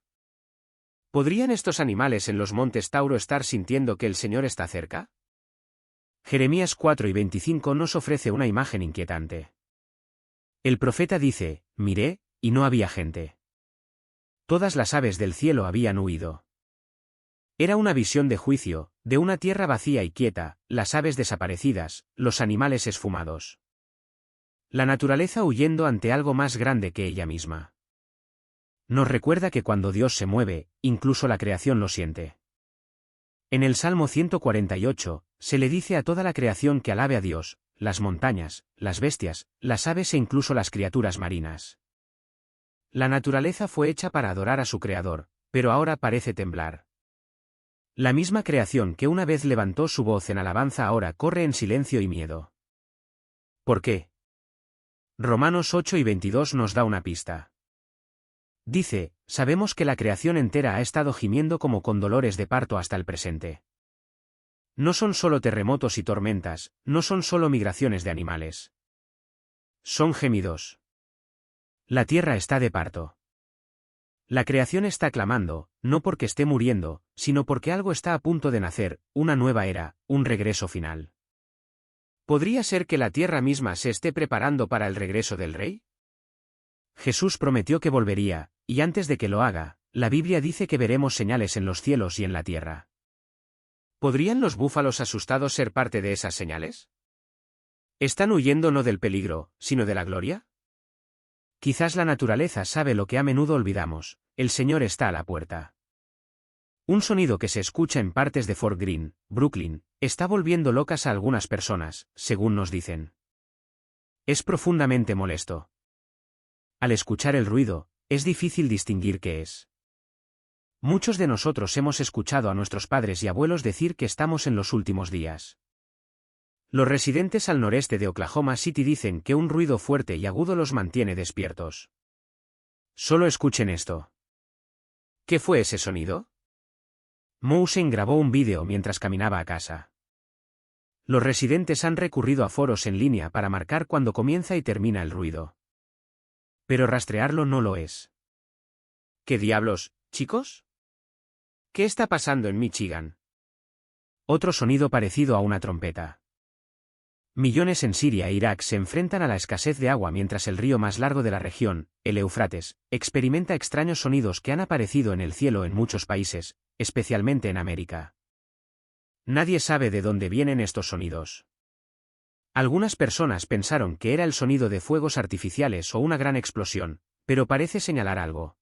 ¿Podrían estos animales en los montes Tauro estar sintiendo que el Señor está cerca? Jeremías 4 y 25 nos ofrece una imagen inquietante. El profeta dice, miré, y no había gente. Todas las aves del cielo habían huido. Era una visión de juicio, de una tierra vacía y quieta, las aves desaparecidas, los animales esfumados. La naturaleza huyendo ante algo más grande que ella misma. Nos recuerda que cuando Dios se mueve, incluso la creación lo siente. En el Salmo 148, se le dice a toda la creación que alabe a Dios, las montañas, las bestias, las aves e incluso las criaturas marinas. La naturaleza fue hecha para adorar a su Creador, pero ahora parece temblar. La misma creación que una vez levantó su voz en alabanza ahora corre en silencio y miedo. ¿Por qué? Romanos 8 y 22 nos da una pista. Dice, sabemos que la creación entera ha estado gimiendo como con dolores de parto hasta el presente. No son solo terremotos y tormentas, no son solo migraciones de animales. Son gemidos. La tierra está de parto. La creación está clamando, no porque esté muriendo, sino porque algo está a punto de nacer, una nueva era, un regreso final. ¿Podría ser que la tierra misma se esté preparando para el regreso del Rey? Jesús prometió que volvería, y antes de que lo haga, la Biblia dice que veremos señales en los cielos y en la tierra. ¿Podrían los búfalos asustados ser parte de esas señales? ¿Están huyendo no del peligro, sino de la gloria? Quizás la naturaleza sabe lo que a menudo olvidamos, el Señor está a la puerta. Un sonido que se escucha en partes de Fort Greene, Brooklyn, está volviendo locas a algunas personas, según nos dicen. Es profundamente molesto. Al escuchar el ruido, es difícil distinguir qué es. Muchos de nosotros hemos escuchado a nuestros padres y abuelos decir que estamos en los últimos días. Los residentes al noreste de Oklahoma City dicen que un ruido fuerte y agudo los mantiene despiertos. Solo escuchen esto. ¿Qué fue ese sonido? Moussain grabó un vídeo mientras caminaba a casa. Los residentes han recurrido a foros en línea para marcar cuándo comienza y termina el ruido. Pero rastrearlo no lo es. ¿Qué diablos, chicos? ¿Qué está pasando en Michigan? Otro sonido parecido a una trompeta. Millones en Siria e Irak se enfrentan a la escasez de agua mientras el río más largo de la región, el Éufrates, experimenta extraños sonidos que han aparecido en el cielo en muchos países, especialmente en América. Nadie sabe de dónde vienen estos sonidos. Algunas personas pensaron que era el sonido de fuegos artificiales o una gran explosión, pero parece señalar algo.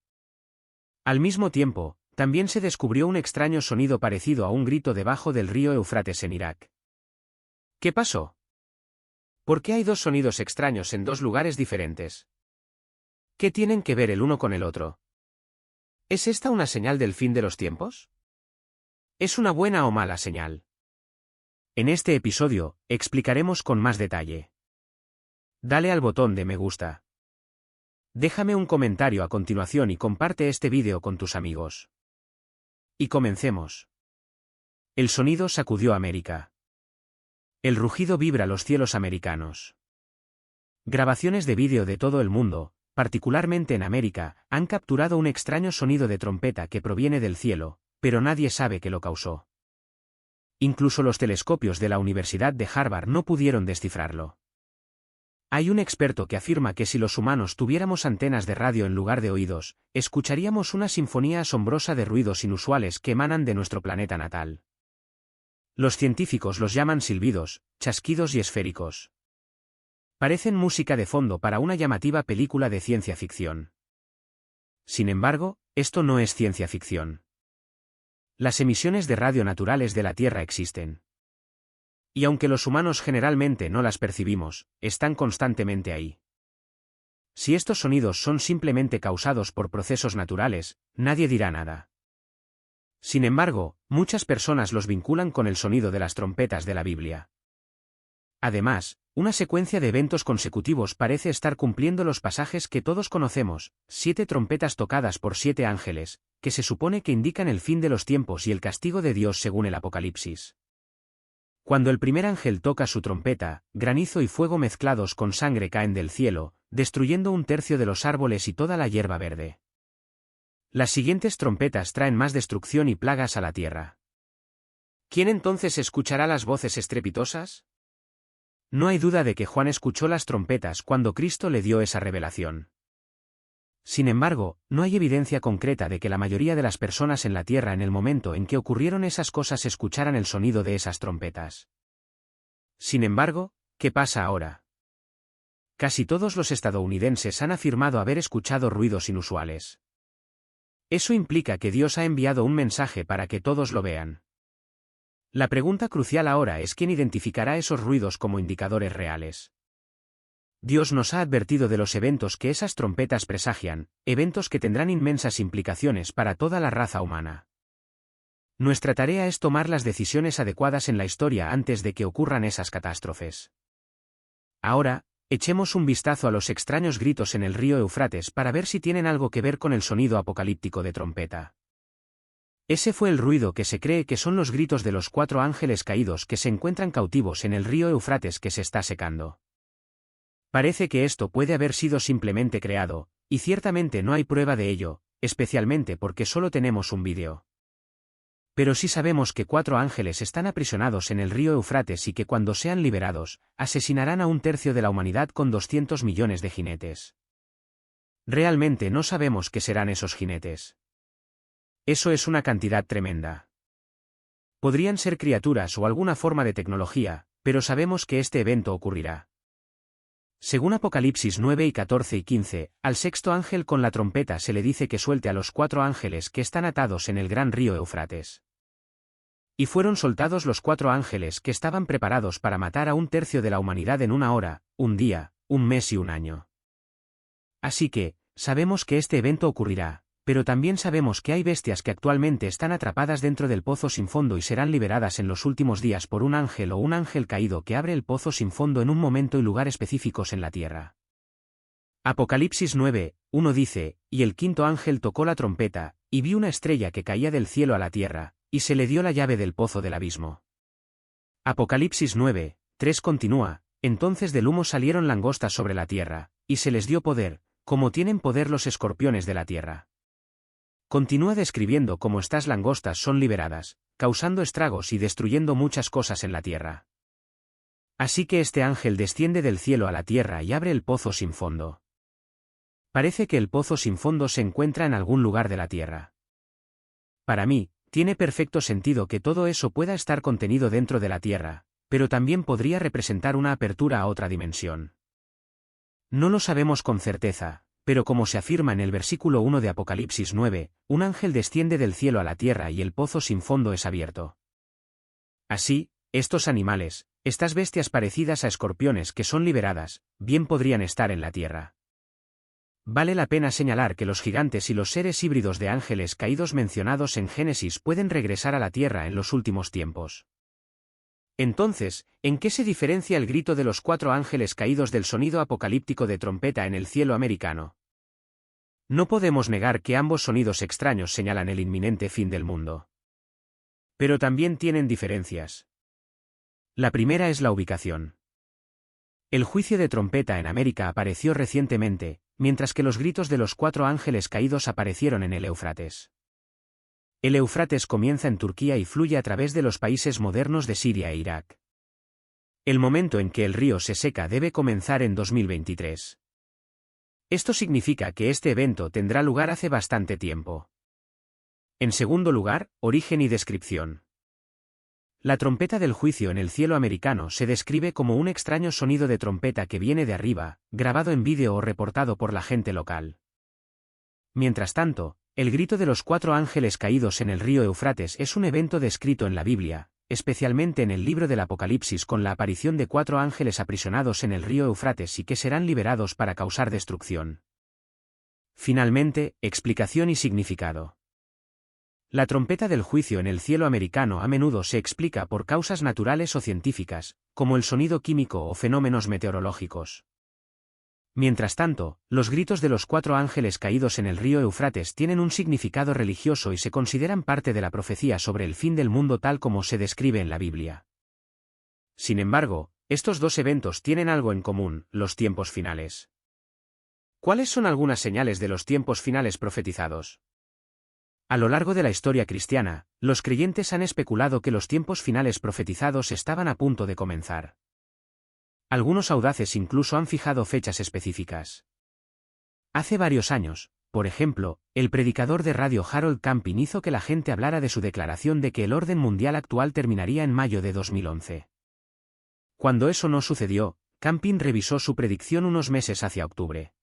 Al mismo tiempo, también se descubrió un extraño sonido parecido a un grito debajo del río Éufrates en Irak. ¿Qué pasó? ¿Por qué hay dos sonidos extraños en dos lugares diferentes? ¿Qué tienen que ver el uno con el otro? ¿Es esta una señal del fin de los tiempos? ¿Es una buena o mala señal? En este episodio, explicaremos con más detalle. Dale al botón de me gusta. Déjame un comentario a continuación y comparte este vídeo con tus amigos. Y comencemos. El sonido sacudió América. El rugido vibra los cielos americanos. Grabaciones de vídeo de todo el mundo, particularmente en América, han capturado un extraño sonido de trompeta que proviene del cielo, pero nadie sabe qué lo causó. Incluso los telescopios de la Universidad de Harvard no pudieron descifrarlo. Hay un experto que afirma que si los humanos tuviéramos antenas de radio en lugar de oídos, escucharíamos una sinfonía asombrosa de ruidos inusuales que emanan de nuestro planeta natal. Los científicos los llaman silbidos, chasquidos y esféricos. Parecen música de fondo para una llamativa película de ciencia ficción. Sin embargo, esto no es ciencia ficción. Las emisiones de radio naturales de la Tierra existen. Y aunque los humanos generalmente no las percibimos, están constantemente ahí. Si estos sonidos son simplemente causados por procesos naturales, nadie dirá nada. Sin embargo, muchas personas los vinculan con el sonido de las trompetas de la Biblia. Además, una secuencia de eventos consecutivos parece estar cumpliendo los pasajes que todos conocemos, 7 trompetas tocadas por 7 ángeles, que se supone que indican el fin de los tiempos y el castigo de Dios según el Apocalipsis. Cuando el primer ángel toca su trompeta, granizo y fuego mezclados con sangre caen del cielo, destruyendo 1/3 de los árboles y toda la hierba verde. Las siguientes trompetas traen más destrucción y plagas a la tierra. ¿Quién entonces escuchará las voces estrepitosas? No hay duda de que Juan escuchó las trompetas cuando Cristo le dio esa revelación. Sin embargo, no hay evidencia concreta de que la mayoría de las personas en la Tierra en el momento en que ocurrieron esas cosas escucharan el sonido de esas trompetas. Sin embargo, ¿qué pasa ahora? Casi todos los estadounidenses han afirmado haber escuchado ruidos inusuales. Eso implica que Dios ha enviado un mensaje para que todos lo vean. La pregunta crucial ahora es quién identificará esos ruidos como indicadores reales. Dios nos ha advertido de los eventos que esas trompetas presagian, eventos que tendrán inmensas implicaciones para toda la raza humana. Nuestra tarea es tomar las decisiones adecuadas en la historia antes de que ocurran esas catástrofes. Ahora, echemos un vistazo a los extraños gritos en el río Éufrates para ver si tienen algo que ver con el sonido apocalíptico de trompeta. Ese fue el ruido que se cree que son los gritos de los 4 ángeles caídos que se encuentran cautivos en el río Éufrates que se está secando. Parece que esto puede haber sido simplemente creado, y ciertamente no hay prueba de ello, especialmente porque solo tenemos un vídeo. Pero sí sabemos que 4 ángeles están aprisionados en el río Éufrates y que cuando sean liberados, asesinarán a 1/3 de la humanidad con 200 millones de jinetes. Realmente no sabemos qué serán esos jinetes. Eso es una cantidad tremenda. Podrían ser criaturas o alguna forma de tecnología, pero sabemos que este evento ocurrirá. Según Apocalipsis 9 y 14 y 15, al sexto ángel con la trompeta se le dice que suelte a los 4 ángeles que están atados en el gran río Éufrates. Y fueron soltados los 4 ángeles que estaban preparados para matar a 1/3 de la humanidad en 1 hora, 1 día, 1 mes y 1 año. Así que, sabemos que este evento ocurrirá, pero también sabemos que hay bestias que actualmente están atrapadas dentro del pozo sin fondo y serán liberadas en los últimos días por un ángel o un ángel caído que abre el pozo sin fondo en un momento y lugar específicos en la tierra. Apocalipsis 9, 1 dice, y el quinto ángel tocó la trompeta, y vi una estrella que caía del cielo a la tierra, y se le dio la llave del pozo del abismo. Apocalipsis 9, 3 continúa, entonces del humo salieron langostas sobre la tierra, y se les dio poder, como tienen poder los escorpiones de la tierra. Continúa describiendo cómo estas langostas son liberadas, causando estragos y destruyendo muchas cosas en la tierra. Así que este ángel desciende del cielo a la tierra y abre el pozo sin fondo. Parece que el pozo sin fondo se encuentra en algún lugar de la tierra. Para mí, tiene perfecto sentido que todo eso pueda estar contenido dentro de la tierra, pero también podría representar una apertura a otra dimensión. No lo sabemos con certeza. Pero como se afirma en el versículo 1 de Apocalipsis 9, un ángel desciende del cielo a la tierra y el pozo sin fondo es abierto. Así, estos animales, estas bestias parecidas a escorpiones que son liberadas, bien podrían estar en la tierra. Vale la pena señalar que los gigantes y los seres híbridos de ángeles caídos mencionados en Génesis pueden regresar a la tierra en los últimos tiempos. Entonces, ¿en qué se diferencia el grito de los 4 ángeles caídos del sonido apocalíptico de trompeta en el cielo americano? No podemos negar que ambos sonidos extraños señalan el inminente fin del mundo. Pero también tienen diferencias. La primera es la ubicación. El juicio de trompeta en América apareció recientemente, mientras que los gritos de los 4 ángeles caídos aparecieron en el Éufrates. El Éufrates comienza en Turquía y fluye a través de los países modernos de Siria e Irak. El momento en que el río se seca debe comenzar en 2023. Esto significa que este evento tendrá lugar hace bastante tiempo. En segundo lugar, origen y descripción. La trompeta del juicio en el cielo americano se describe como un extraño sonido de trompeta que viene de arriba, grabado en vídeo o reportado por la gente local. Mientras tanto, el grito de los 4 ángeles caídos en el río Éufrates es un evento descrito en la Biblia, especialmente en el libro del Apocalipsis, con la aparición de 4 ángeles aprisionados en el río Éufrates y que serán liberados para causar destrucción. Finalmente, explicación y significado. La trompeta del juicio en el cielo americano a menudo se explica por causas naturales o científicas, como el sonido químico o fenómenos meteorológicos. Mientras tanto, los gritos de los 4 ángeles caídos en el río Éufrates tienen un significado religioso y se consideran parte de la profecía sobre el fin del mundo tal como se describe en la Biblia. Sin embargo, estos dos eventos tienen algo en común: los tiempos finales. ¿Cuáles son algunas señales de los tiempos finales profetizados? A lo largo de la historia cristiana, los creyentes han especulado que los tiempos finales profetizados estaban a punto de comenzar. Algunos audaces incluso han fijado fechas específicas. Hace varios años, por ejemplo, el predicador de radio Harold Camping hizo que la gente hablara de su declaración de que el orden mundial actual terminaría en mayo de 2011. Cuando eso no sucedió, Camping revisó su predicción unos meses hacia octubre.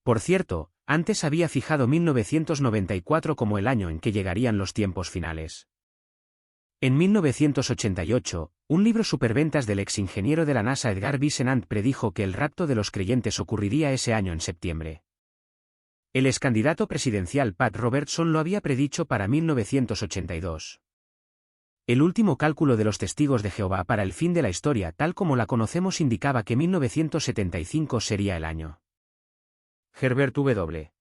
Por cierto, antes había fijado 1994 como el año en que llegarían los tiempos finales. En 1988, un libro superventas del ex ingeniero de la NASA Edgar Whisenant predijo que el rapto de los creyentes ocurriría ese año en septiembre. El ex candidato presidencial Pat Robertson lo había predicho para 1982. El último cálculo de los testigos de Jehová para el fin de la historia tal como la conocemos indicaba que 1975 sería el año. Herbert W.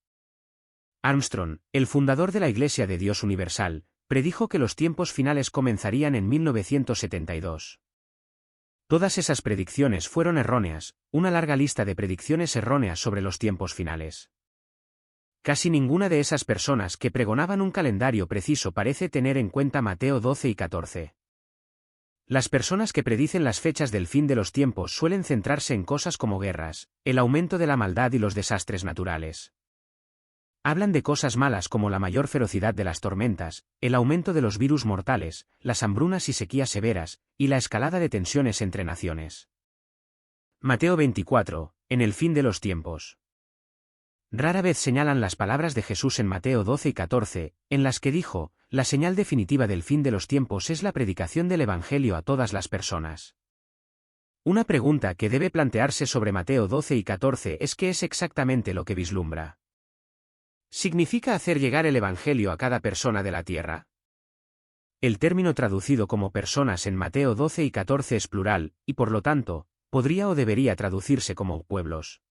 Armstrong, el fundador de la Iglesia de Dios Universal, predijo que los tiempos finales comenzarían en 1972. Todas esas predicciones fueron erróneas, una larga lista de predicciones erróneas sobre los tiempos finales. Casi ninguna de esas personas que pregonaban un calendario preciso parece tener en cuenta Mateo 12 y 14. Las personas que predicen las fechas del fin de los tiempos suelen centrarse en cosas como guerras, el aumento de la maldad y los desastres naturales. Hablan de cosas malas como la mayor ferocidad de las tormentas, el aumento de los virus mortales, las hambrunas y sequías severas, y la escalada de tensiones entre naciones. Mateo 24, en el fin de los tiempos. Rara vez señalan las palabras de Jesús en Mateo 12 y 14, en las que dijo: la señal definitiva del fin de los tiempos es la predicación del Evangelio a todas las personas. Una pregunta que debe plantearse sobre Mateo 12 y 14 es qué es exactamente lo que vislumbra. ¿Significa hacer llegar el Evangelio a cada persona de la tierra? El término traducido como personas en Mateo 12 y 14 es plural, y por lo tanto, podría o debería traducirse como pueblos.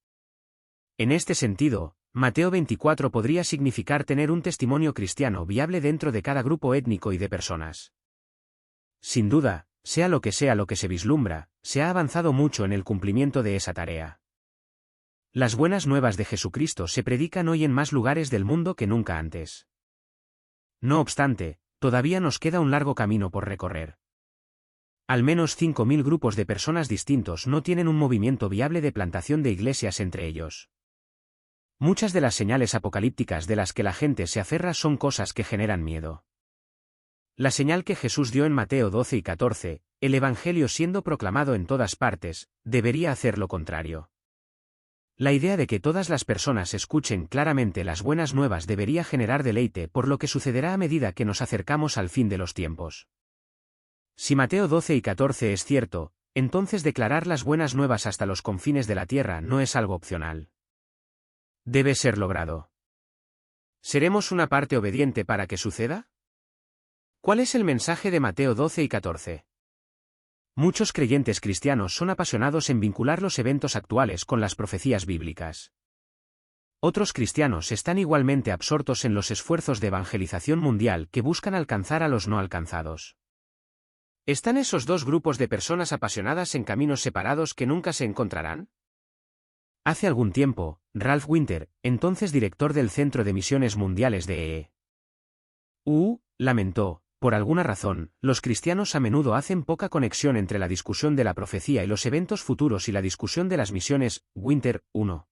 En este sentido, Mateo 24 podría significar tener un testimonio cristiano viable dentro de cada grupo étnico y de personas. Sin duda, sea lo que se vislumbra, se ha avanzado mucho en el cumplimiento de esa tarea. Las buenas nuevas de Jesucristo se predican hoy en más lugares del mundo que nunca antes. No obstante, todavía nos queda un largo camino por recorrer. Al menos 5.000 grupos de personas distintos no tienen un movimiento viable de plantación de iglesias entre ellos. Muchas de las señales apocalípticas de las que la gente se aferra son cosas que generan miedo. La señal que Jesús dio en Mateo 12 y 14, el Evangelio siendo proclamado en todas partes, debería hacer lo contrario. La idea de que todas las personas escuchen claramente las buenas nuevas debería generar deleite por lo que sucederá a medida que nos acercamos al fin de los tiempos. Si Mateo 12 y 14 es cierto, entonces declarar las buenas nuevas hasta los confines de la tierra no es algo opcional. Debe ser logrado. ¿Seremos una parte obediente para que suceda? ¿Cuál es el mensaje de Mateo 12 y 14? Muchos creyentes cristianos son apasionados en vincular los eventos actuales con las profecías bíblicas. Otros cristianos están igualmente absortos en los esfuerzos de evangelización mundial que buscan alcanzar a los no alcanzados. ¿Están esos dos grupos de personas apasionadas en caminos separados que nunca se encontrarán? Hace algún tiempo, Ralph Winter, entonces director del Centro de Misiones Mundiales de E.U., lamentó: por alguna razón, los cristianos a menudo hacen poca conexión entre la discusión de la profecía y los eventos futuros y la discusión de las misiones. Winter, 1.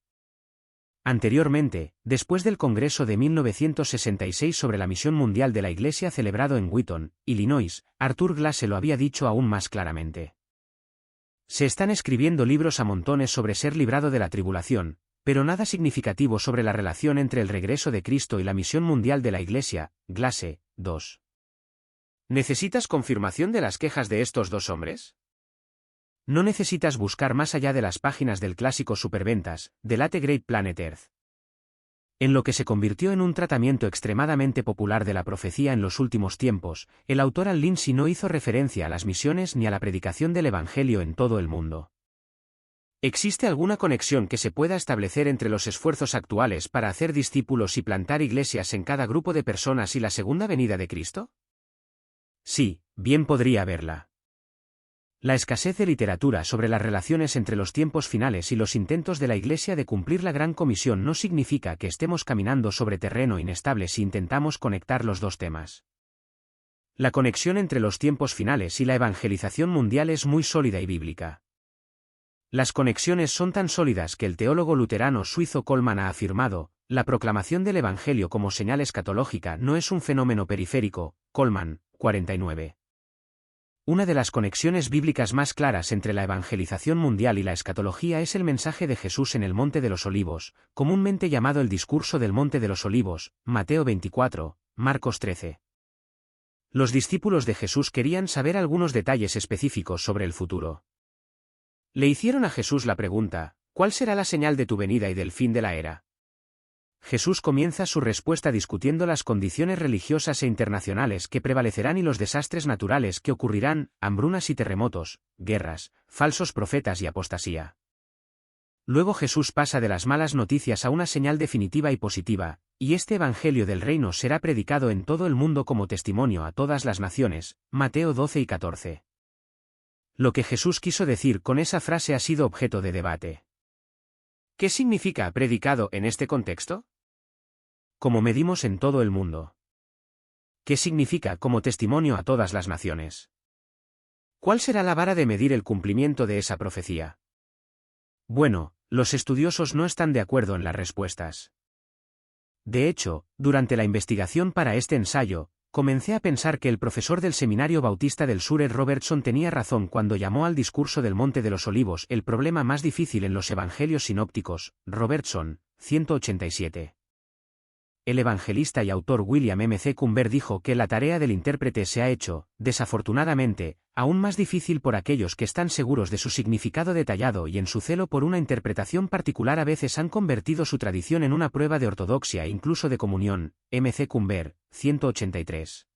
Anteriormente, después del Congreso de 1966 sobre la misión mundial de la Iglesia celebrado en Wheaton, Illinois, Arthur Glasse lo había dicho aún más claramente. Se están escribiendo libros a montones sobre ser librado de la tribulación, pero nada significativo sobre la relación entre el regreso de Cristo y la misión mundial de la Iglesia. Glasse, 2. ¿Necesitas confirmación de las quejas de estos dos hombres? No necesitas buscar más allá de las páginas del clásico superventas, The Late Great Planet Earth. En lo que se convirtió en un tratamiento extremadamente popular de la profecía en los últimos tiempos, el autor Al Lindsey no hizo referencia a las misiones ni a la predicación del Evangelio en todo el mundo. ¿Existe alguna conexión que se pueda establecer entre los esfuerzos actuales para hacer discípulos y plantar iglesias en cada grupo de personas y la segunda venida de Cristo? Sí, bien podría haberla. La escasez de literatura sobre las relaciones entre los tiempos finales y los intentos de la Iglesia de cumplir la Gran Comisión no significa que estemos caminando sobre terreno inestable si intentamos conectar los dos temas. La conexión entre los tiempos finales y la evangelización mundial es muy sólida y bíblica. Las conexiones son tan sólidas que el teólogo luterano suizo Coleman ha afirmado: la proclamación del Evangelio como señal escatológica no es un fenómeno periférico. Coleman, 49. Una de las conexiones bíblicas más claras entre la evangelización mundial y la escatología es el mensaje de Jesús en el Monte de los Olivos, comúnmente llamado el Discurso del Monte de los Olivos, Mateo 24, Marcos 13. Los discípulos de Jesús querían saber algunos detalles específicos sobre el futuro. Le hicieron a Jesús la pregunta: ¿cuál será la señal de tu venida y del fin de la era? Jesús comienza su respuesta discutiendo las condiciones religiosas e internacionales que prevalecerán y los desastres naturales que ocurrirán: hambrunas y terremotos, guerras, falsos profetas y apostasía. Luego Jesús pasa de las malas noticias a una señal definitiva y positiva: y este evangelio del reino será predicado en todo el mundo como testimonio a todas las naciones. Mateo 12 y 14. Lo que Jesús quiso decir con esa frase ha sido objeto de debate. ¿Qué significa predicado en este contexto? Como medimos en todo el mundo. ¿Qué significa como testimonio a todas las naciones? ¿Cuál será la vara de medir el cumplimiento de esa profecía? Bueno, los estudiosos no están de acuerdo en las respuestas. De hecho, durante la investigación para este ensayo, comencé a pensar que el profesor del Seminario Bautista del Sur Ed Robertson tenía razón cuando llamó al discurso del Monte de los Olivos el problema más difícil en los evangelios sinópticos. Robertson, 187. El evangelista y autor William M. C. Cumber dijo que la tarea del intérprete se ha hecho, desafortunadamente, aún más difícil por aquellos que están seguros de su significado detallado y en su celo por una interpretación particular a veces han convertido su tradición en una prueba de ortodoxia e incluso de comunión. M. C. Cumber, 183.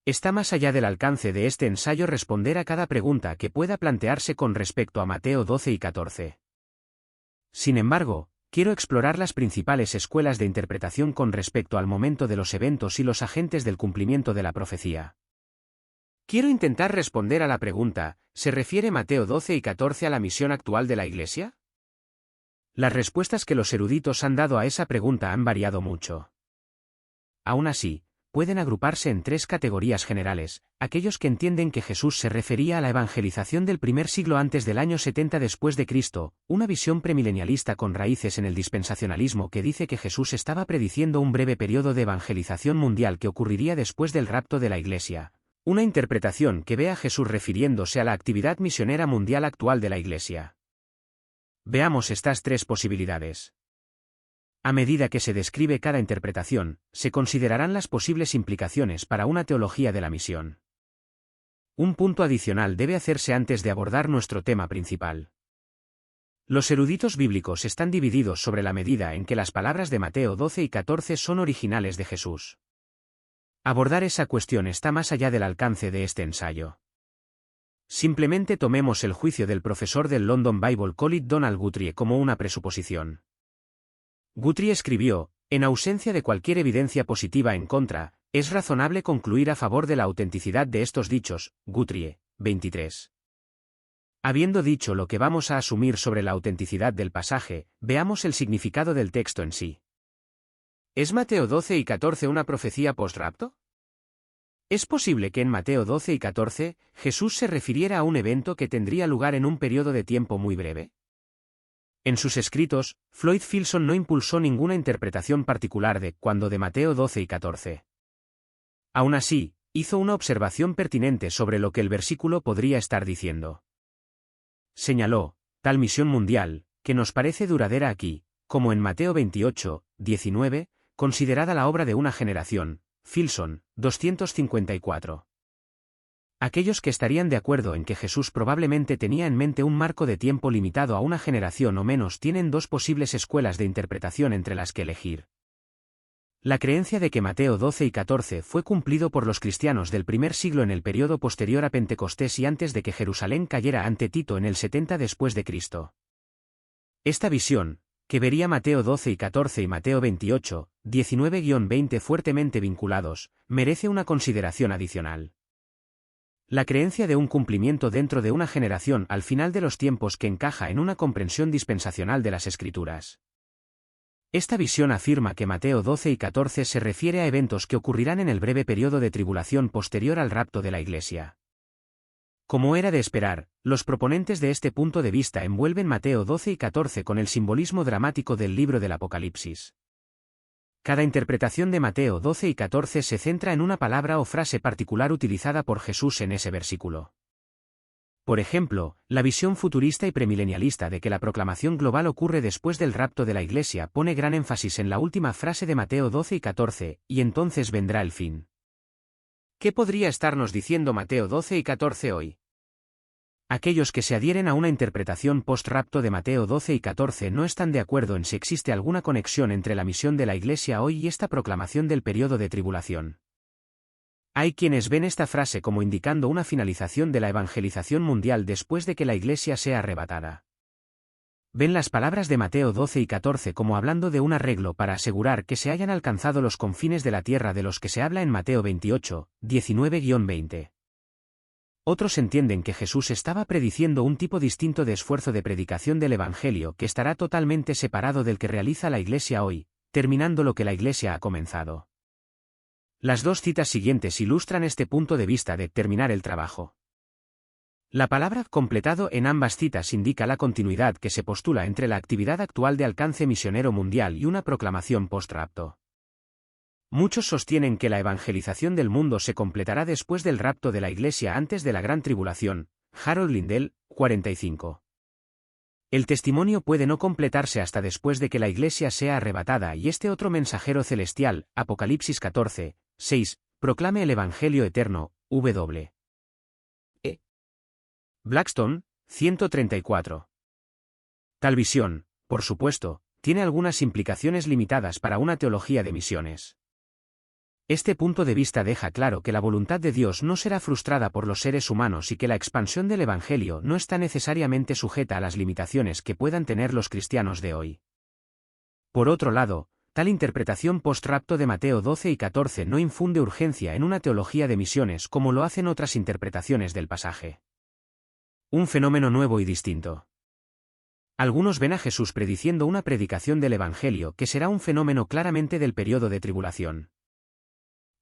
Está más allá del alcance de este ensayo responder a cada pregunta que pueda plantearse con respecto a Mateo 12 y 14. Sin embargo, quiero explorar las principales escuelas de interpretación con respecto al momento de los eventos y los agentes del cumplimiento de la profecía. Quiero intentar responder a la pregunta: ¿se refiere Mateo 12 y 14 a la misión actual de la Iglesia? Las respuestas que los eruditos han dado a esa pregunta han variado mucho. Aún así, pueden agruparse en tres categorías generales: aquellos que entienden que Jesús se refería a la evangelización del primer siglo antes del año 70 después de Cristo, una visión premilenialista con raíces en el dispensacionalismo que dice que Jesús estaba prediciendo un breve periodo de evangelización mundial que ocurriría después del rapto de la Iglesia, una interpretación que ve a Jesús refiriéndose a la actividad misionera mundial actual de la Iglesia. Veamos estas tres posibilidades. A medida que se describe cada interpretación, se considerarán las posibles implicaciones para una teología de la misión. Un punto adicional debe hacerse antes de abordar nuestro tema principal. Los eruditos bíblicos están divididos sobre la medida en que las palabras de Mateo 12 y 14 son originales de Jesús. Abordar esa cuestión está más allá del alcance de este ensayo. Simplemente tomemos el juicio del profesor del London Bible College Donald Guthrie como una presuposición. Guthrie escribió: en ausencia de cualquier evidencia positiva en contra, es razonable concluir a favor de la autenticidad de estos dichos. Guthrie, 23. Habiendo dicho lo que vamos a asumir sobre la autenticidad del pasaje, veamos el significado del texto en sí. ¿Es Mateo 12 y 14 una profecía post-rapto? ¿Es posible que en Mateo 12 y 14, Jesús se refiriera a un evento que tendría lugar en un periodo de tiempo muy breve? En sus escritos, Floyd Filson no impulsó ninguna interpretación particular de cuando de Mateo 12 y 14. Aún así, hizo una observación pertinente sobre lo que el versículo podría estar diciendo. Señaló, tal misión mundial, que nos parece duradera aquí, como en Mateo 28, 19, considerada la obra de una generación, Filson, 254. Aquellos que estarían de acuerdo en que Jesús probablemente tenía en mente un marco de tiempo limitado a una generación o menos tienen dos posibles escuelas de interpretación entre las que elegir. La creencia de que Mateo 12 y 14 fue cumplido por los cristianos del primer siglo en el periodo posterior a Pentecostés y antes de que Jerusalén cayera ante Tito en el 70 después de Cristo. Esta visión, que vería Mateo 12 y 14 y Mateo 28, 19-20 fuertemente vinculados, merece una consideración adicional. La creencia de un cumplimiento dentro de una generación al final de los tiempos que encaja en una comprensión dispensacional de las Escrituras. Esta visión afirma que Mateo 12 y 14 se refiere a eventos que ocurrirán en el breve periodo de tribulación posterior al rapto de la Iglesia. Como era de esperar, los proponentes de este punto de vista envuelven Mateo 12 y 14 con el simbolismo dramático del libro del Apocalipsis. Cada interpretación de Mateo 12 y 14 se centra en una palabra o frase particular utilizada por Jesús en ese versículo. Por ejemplo, la visión futurista y premilenialista de que la proclamación global ocurre después del rapto de la Iglesia pone gran énfasis en la última frase de Mateo 12 y 14, y entonces vendrá el fin. ¿Qué podría estarnos diciendo Mateo 12 y 14 hoy? Aquellos que se adhieren a una interpretación post-rapto de Mateo 12 y 14 no están de acuerdo en si existe alguna conexión entre la misión de la Iglesia hoy y esta proclamación del periodo de tribulación. Hay quienes ven esta frase como indicando una finalización de la evangelización mundial después de que la Iglesia sea arrebatada. Ven las palabras de Mateo 12 y 14 como hablando de un arreglo para asegurar que se hayan alcanzado los confines de la tierra de los que se habla en Mateo 28, 19-20. Otros entienden que Jesús estaba prediciendo un tipo distinto de esfuerzo de predicación del Evangelio que estará totalmente separado del que realiza la Iglesia hoy, terminando lo que la Iglesia ha comenzado. Las dos citas siguientes ilustran este punto de vista de terminar el trabajo. La palabra completado en ambas citas indica la continuidad que se postula entre la actividad actual de alcance misionero mundial y una proclamación post-rapto. Muchos sostienen que la evangelización del mundo se completará después del rapto de la Iglesia antes de la Gran Tribulación. Harold Lindell, 45. El testimonio puede no completarse hasta después de que la Iglesia sea arrebatada y este otro mensajero celestial, Apocalipsis 14, 6, proclame el Evangelio eterno. W. E. Blackstone, 134. Tal visión, por supuesto, tiene algunas implicaciones limitadas para una teología de misiones. Este punto de vista deja claro que la voluntad de Dios no será frustrada por los seres humanos y que la expansión del Evangelio no está necesariamente sujeta a las limitaciones que puedan tener los cristianos de hoy. Por otro lado, tal interpretación post-rapto de Mateo 12 y 14 no infunde urgencia en una teología de misiones como lo hacen otras interpretaciones del pasaje. Un fenómeno nuevo y distinto. Algunos ven a Jesús prediciendo una predicación del Evangelio que será un fenómeno claramente del periodo de tribulación.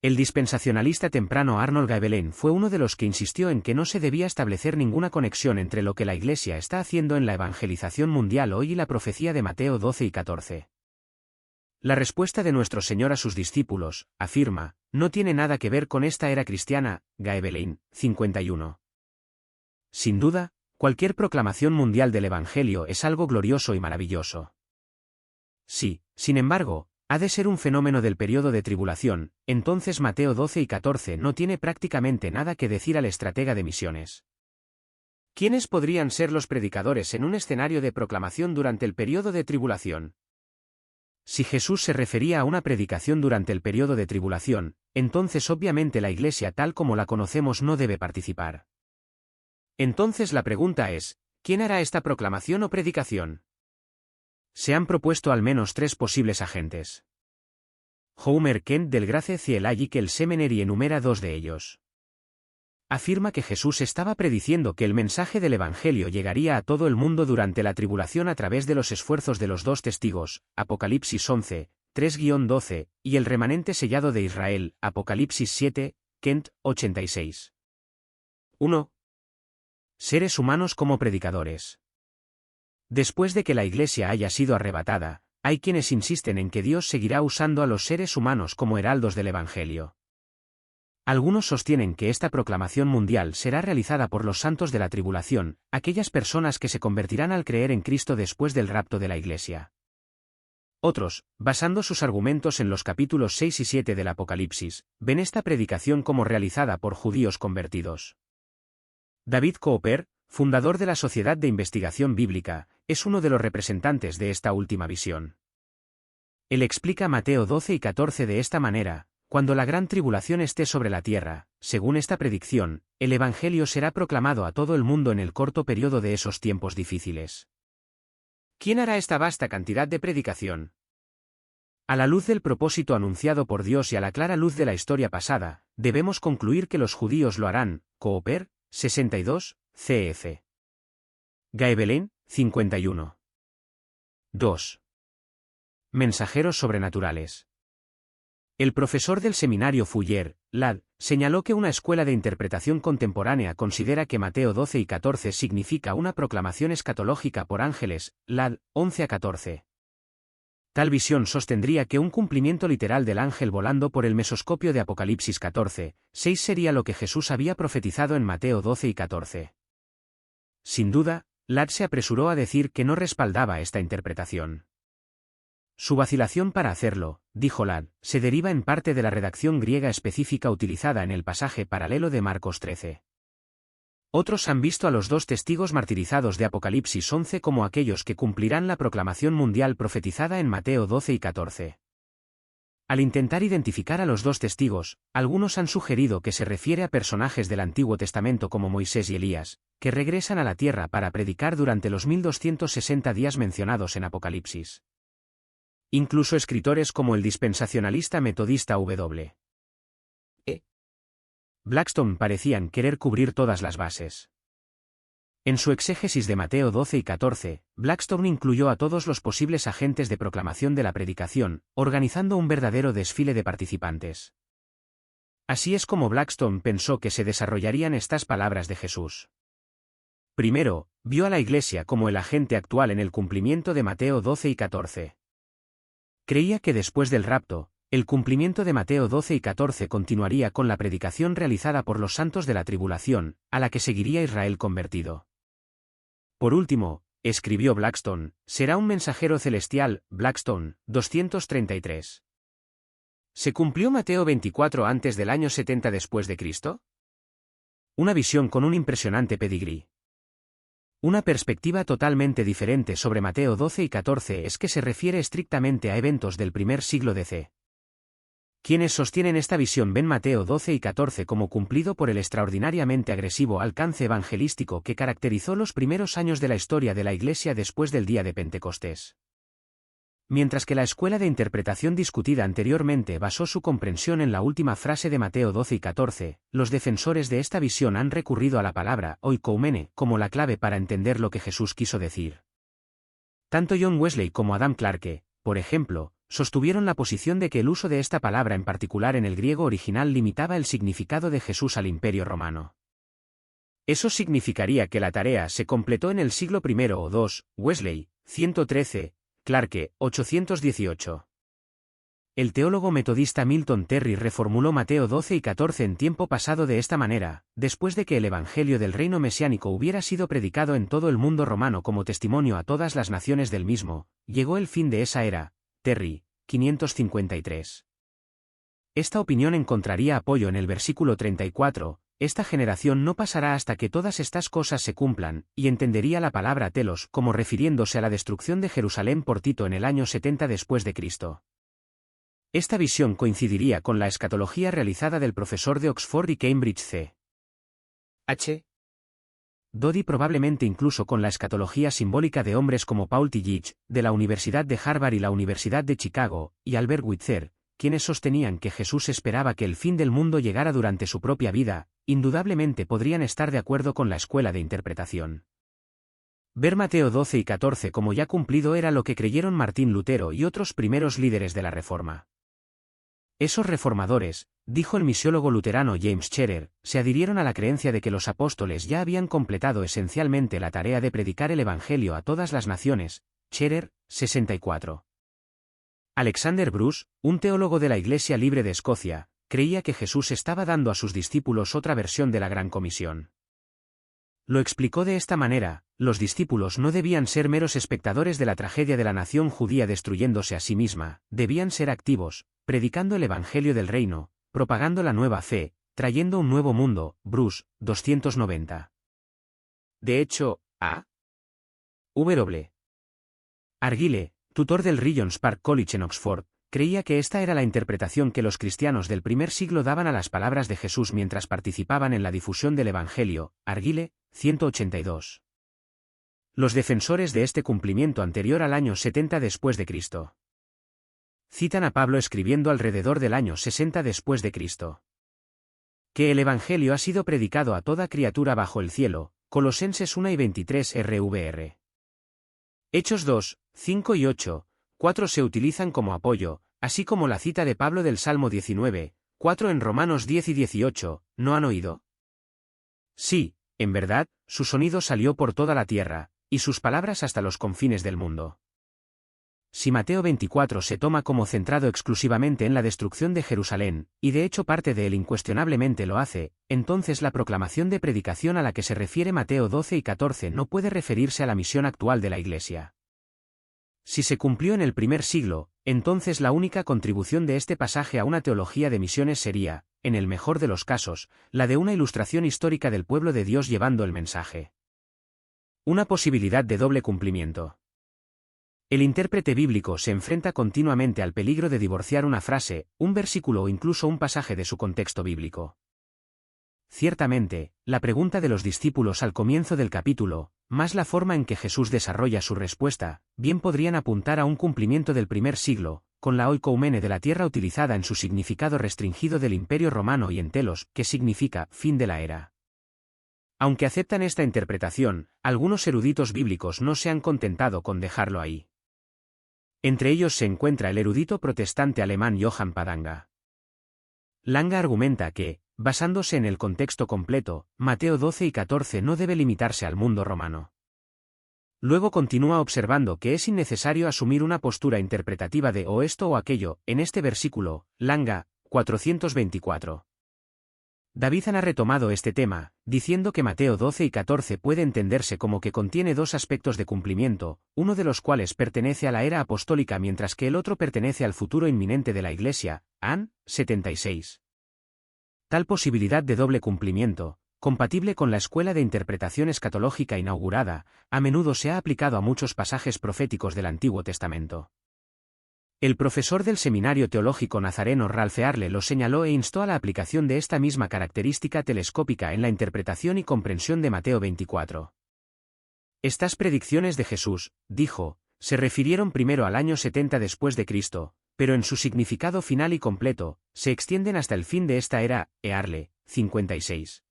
El dispensacionalista temprano Arnold Gaebelein fue uno de los que insistió en que no se debía establecer ninguna conexión entre lo que la Iglesia está haciendo en la evangelización mundial hoy y la profecía de Mateo 12 y 14. La respuesta de nuestro Señor a sus discípulos, afirma, no tiene nada que ver con esta era cristiana. Gaebelein, 51. Sin duda, cualquier proclamación mundial del Evangelio es algo glorioso y maravilloso. Sí, sin embargo, ha de ser un fenómeno del periodo de tribulación, entonces Mateo 12 y 14 no tiene prácticamente nada que decir al estratega de misiones. ¿Quiénes podrían ser los predicadores en un escenario de proclamación durante el periodo de tribulación? Si Jesús se refería a una predicación durante el periodo de tribulación, entonces obviamente la Iglesia tal como la conocemos no debe participar. Entonces la pregunta es, ¿quién hará esta proclamación o predicación? Se han propuesto al menos tres posibles agentes. Homer Kent del Grace Theological Seminary enumera dos de ellos. afirma que Jesús estaba prediciendo que el mensaje del Evangelio llegaría a todo el mundo durante la tribulación a través de los esfuerzos de los dos testigos, Apocalipsis 11, 3-12, y el remanente sellado de Israel, Apocalipsis 7, Kent, 86. 1. Seres humanos como predicadores. Después de que la Iglesia haya sido arrebatada, hay quienes insisten en que Dios seguirá usando a los seres humanos como heraldos del Evangelio. Algunos sostienen que esta proclamación mundial será realizada por los santos de la tribulación, aquellas personas que se convertirán al creer en Cristo después del rapto de la Iglesia. Otros, basando sus argumentos en los capítulos 6 y 7 del Apocalipsis, ven esta predicación como realizada por judíos convertidos. David Cooper, fundador de la Sociedad de Investigación Bíblica, es uno de los representantes de esta última visión. Él explica Mateo 12 y 14 de esta manera: cuando la gran tribulación esté sobre la tierra, según esta predicción, el Evangelio será proclamado a todo el mundo en el corto periodo de esos tiempos difíciles. ¿Quién hará esta vasta cantidad de predicación? A la luz del propósito anunciado por Dios y a la clara luz de la historia pasada, debemos concluir que los judíos lo harán. Cooper, 62, cf. Gaebelein, 51. 2. Mensajeros sobrenaturales. El profesor del seminario Fuller, Ladd, señaló que una escuela de interpretación contemporánea considera que Mateo 12 y 14 significa una proclamación escatológica por ángeles, Ladd, 11-14. Tal visión sostendría que un cumplimiento literal del ángel volando por el mesoscopio de Apocalipsis 14, 6 sería lo que Jesús había profetizado en Mateo 12 y 14. Sin duda, Ladd se apresuró a decir que no respaldaba esta interpretación. Su vacilación para hacerlo, dijo Ladd, se deriva en parte de la redacción griega específica utilizada en el pasaje paralelo de Marcos 13. Otros han visto a los dos testigos martirizados de Apocalipsis 11 como aquellos que cumplirán la proclamación mundial profetizada en Mateo 12 y 14. Al intentar identificar a los dos testigos, algunos han sugerido que se refiere a personajes del Antiguo Testamento como Moisés y Elías, que regresan a la tierra para predicar durante los 1260 días mencionados en Apocalipsis. Incluso escritores como el dispensacionalista metodista W. E. Blackstone parecían querer cubrir todas las bases. En su exégesis de Mateo 12 y 14, Blackstone incluyó a todos los posibles agentes de proclamación de la predicación, organizando un verdadero desfile de participantes. Así es como Blackstone pensó que se desarrollarían estas palabras de Jesús. Primero, vio a la Iglesia como el agente actual en el cumplimiento de Mateo 12 y 14. Creía que después del rapto, el cumplimiento de Mateo 12 y 14 continuaría con la predicación realizada por los santos de la tribulación, a la que seguiría Israel convertido. Por último, escribió Blackstone, será un mensajero celestial. Blackstone, 233. ¿Se cumplió Mateo 24 antes del año 70 después de Cristo? Una visión con un impresionante pedigrí. Una perspectiva totalmente diferente sobre Mateo 12 y 14 es que se refiere estrictamente a eventos del primer siglo DC. Quienes sostienen esta visión ven Mateo 12 y 14 como cumplido por el extraordinariamente agresivo alcance evangelístico que caracterizó los primeros años de la historia de la Iglesia después del día de Pentecostés. Mientras que la escuela de interpretación discutida anteriormente basó su comprensión en la última frase de Mateo 12 y 14, los defensores de esta visión han recurrido a la palabra oikoumene como la clave para entender lo que Jesús quiso decir. Tanto John Wesley como Adam Clarke, por ejemplo, sostuvieron la posición de que el uso de esta palabra en particular en el griego original limitaba el significado de Jesús al Imperio Romano. Eso significaría que la tarea se completó en el siglo I o II, Wesley, 113, Clarke, 818. El teólogo metodista Milton Terry reformuló Mateo 12 y 14 en tiempo pasado de esta manera: después de que el Evangelio del reino mesiánico hubiera sido predicado en todo el mundo romano como testimonio a todas las naciones del mismo, llegó el fin de esa era. Terry, 553. Esta opinión encontraría apoyo en el versículo 34, esta generación no pasará hasta que todas estas cosas se cumplan, y entendería la palabra telos como refiriéndose a la destrucción de Jerusalén por Tito en el año 70 después de Cristo. Esta visión coincidiría con la escatología realizada del profesor de Oxford y Cambridge C. H. Dodd, probablemente incluso con la escatología simbólica de hombres como Paul Tillich, de la Universidad de Harvard y la Universidad de Chicago, y Albert Witzer, quienes sostenían que Jesús esperaba que el fin del mundo llegara durante su propia vida. indudablemente podrían estar de acuerdo con la escuela de interpretación. Ver Mateo 12 y 14 como ya cumplido era lo que creyeron Martín Lutero y otros primeros líderes de la Reforma. Esos reformadores, dijo el misiólogo luterano James Scherer, se adhirieron a la creencia de que los apóstoles ya habían completado esencialmente la tarea de predicar el Evangelio a todas las naciones. Scherer, 64. Alexander Bruce, un teólogo de la Iglesia Libre de Escocia, creía que Jesús estaba dando a sus discípulos otra versión de la Gran Comisión. Lo explicó de esta manera: los discípulos no debían ser meros espectadores de la tragedia de la nación judía destruyéndose a sí misma, debían ser activos, predicando el Evangelio del Reino, propagando la nueva fe, trayendo un nuevo mundo. Bruce, 290. De hecho, A. W. Argyle, tutor del Regent's Park College en Oxford, creía que esta era la interpretación que los cristianos del primer siglo daban a las palabras de Jesús mientras participaban en la difusión del Evangelio. Argyle, 182. Los defensores de este cumplimiento anterior al año 70 después de Cristo citan a Pablo escribiendo alrededor del año 60 después de Cristo que el Evangelio ha sido predicado a toda criatura bajo el cielo. Colosenses 1 y 23 RVR. Hechos 2, 5 y 8, 4 se utilizan como apoyo, así como la cita de Pablo del Salmo 19, 4 en Romanos 10 y 18, ¿no han oído? Sí, en verdad, su sonido salió por toda la tierra, y sus palabras hasta los confines del mundo. Si Mateo 24 se toma como centrado exclusivamente en la destrucción de Jerusalén, y de hecho parte de él incuestionablemente lo hace, entonces la proclamación de predicación a la que se refiere Mateo 12 y 14 no puede referirse a la misión actual de la Iglesia. Si se cumplió en el primer siglo, entonces la única contribución de este pasaje a una teología de misiones sería, en el mejor de los casos, la de una ilustración histórica del pueblo de Dios llevando el mensaje. Una posibilidad de doble cumplimiento. El intérprete bíblico se enfrenta continuamente al peligro de divorciar una frase, un versículo o incluso un pasaje de su contexto bíblico. Ciertamente, la pregunta de los discípulos al comienzo del capítulo, más la forma en que Jesús desarrolla su respuesta, bien podrían apuntar a un cumplimiento del primer siglo, con la oikoumene de la tierra utilizada en su significado restringido del Imperio Romano y en telos, que significa fin de la era. Aunque aceptan esta interpretación, algunos eruditos bíblicos no se han contentado con dejarlo ahí. Entre ellos se encuentra el erudito protestante alemán Johann Padanga. Langa argumenta que, basándose en el contexto completo, Mateo 12 y 14 no debe limitarse al mundo romano. Luego continúa observando que es innecesario asumir una postura interpretativa de o esto o aquello. En este versículo, Langa, 424. Davidson ha retomado este tema, diciendo que Mateo 12 y 14 puede entenderse como que contiene dos aspectos de cumplimiento, uno de los cuales pertenece a la era apostólica mientras que el otro pertenece al futuro inminente de la Iglesia. Ann, 76. Tal posibilidad de doble cumplimiento, compatible con la escuela de interpretación escatológica inaugurada, a menudo se ha aplicado a muchos pasajes proféticos del Antiguo Testamento. El profesor del Seminario Teológico Nazareno Ralph Earle lo señaló e instó a la aplicación de esta misma característica telescópica en la interpretación y comprensión de Mateo 24. Estas predicciones de Jesús, dijo, se refirieron primero al año 70 después de Cristo, pero en su significado final y completo, se extienden hasta el fin de esta era. Earle, 56.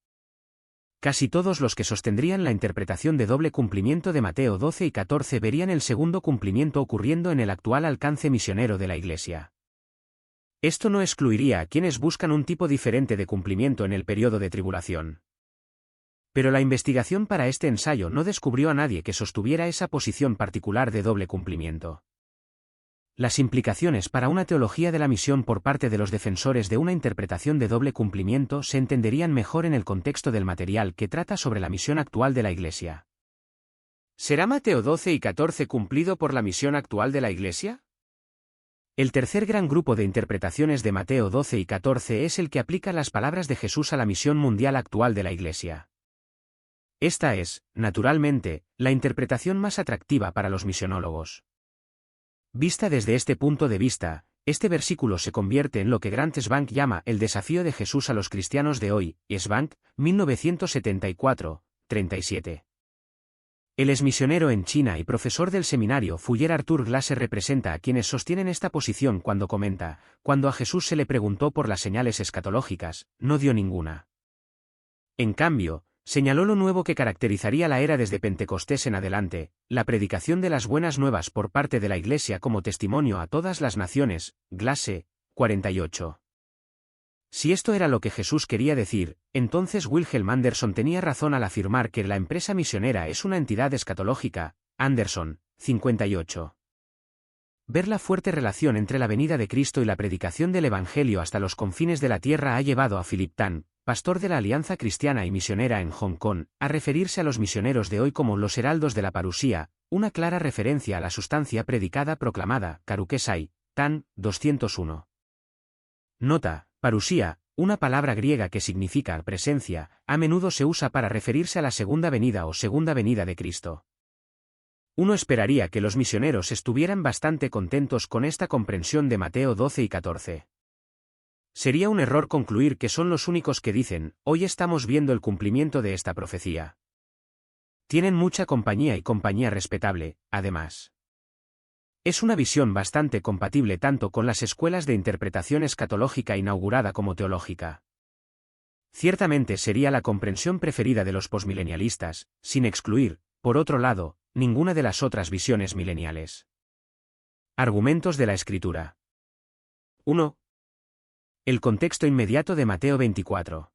Casi todos los que sostendrían la interpretación de doble cumplimiento de Mateo 12 y 14 verían el segundo cumplimiento ocurriendo en el actual alcance misionero de la Iglesia. Esto no excluiría a quienes buscan un tipo diferente de cumplimiento en el periodo de tribulación. Pero la investigación para este ensayo no descubrió a nadie que sostuviera esa posición particular de doble cumplimiento. Las implicaciones para una teología de la misión por parte de los defensores de una interpretación de doble cumplimiento se entenderían mejor en el contexto del material que trata sobre la misión actual de la Iglesia. ¿Será Mateo 12 y 14 cumplido por la misión actual de la Iglesia? El tercer gran grupo de interpretaciones de Mateo 12 y 14 es el que aplica las palabras de Jesús a la misión mundial actual de la Iglesia. Esta es, naturalmente, la interpretación más atractiva para los misionólogos. Vista desde este punto de vista, este versículo se convierte en lo que Grant Swank llama el desafío de Jesús a los cristianos de hoy. Swank, 1974, 37. El exmisionero en China y profesor del seminario Fuller Arthur Glasser representa a quienes sostienen esta posición cuando comenta: cuando a Jesús se le preguntó por las señales escatológicas, no dio ninguna. En cambio, señaló lo nuevo que caracterizaría la era desde Pentecostés en adelante, la predicación de las buenas nuevas por parte de la Iglesia como testimonio a todas las naciones, Glasse, 48. Si esto era lo que Jesús quería decir, entonces Wilhelm Anderson tenía razón al afirmar que la empresa misionera es una entidad escatológica, Anderson, 58. Ver la fuerte relación entre la venida de Cristo y la predicación del Evangelio hasta los confines de la tierra ha llevado a Philip Tan, pastor de la Alianza Cristiana y Misionera en Hong Kong, a referirse a los misioneros de hoy como los heraldos de la parusía, una clara referencia a la sustancia predicada proclamada, Karukesai, Tan, 201. Nota, parusía, una palabra griega que significa presencia, a menudo se usa para referirse a la segunda venida o segunda venida de Cristo. Uno esperaría que los misioneros estuvieran bastante contentos con esta comprensión de Mateo 12 y 14. Sería un error concluir que son los únicos que dicen, hoy estamos viendo el cumplimiento de esta profecía. Tienen mucha compañía y compañía respetable, además. Es una visión bastante compatible tanto con las escuelas de interpretación escatológica inaugurada como teológica. Ciertamente sería la comprensión preferida de los posmilenialistas, sin excluir, por otro lado, ninguna de las otras visiones mileniales. Argumentos de la Escritura. 1. El contexto inmediato de Mateo 24.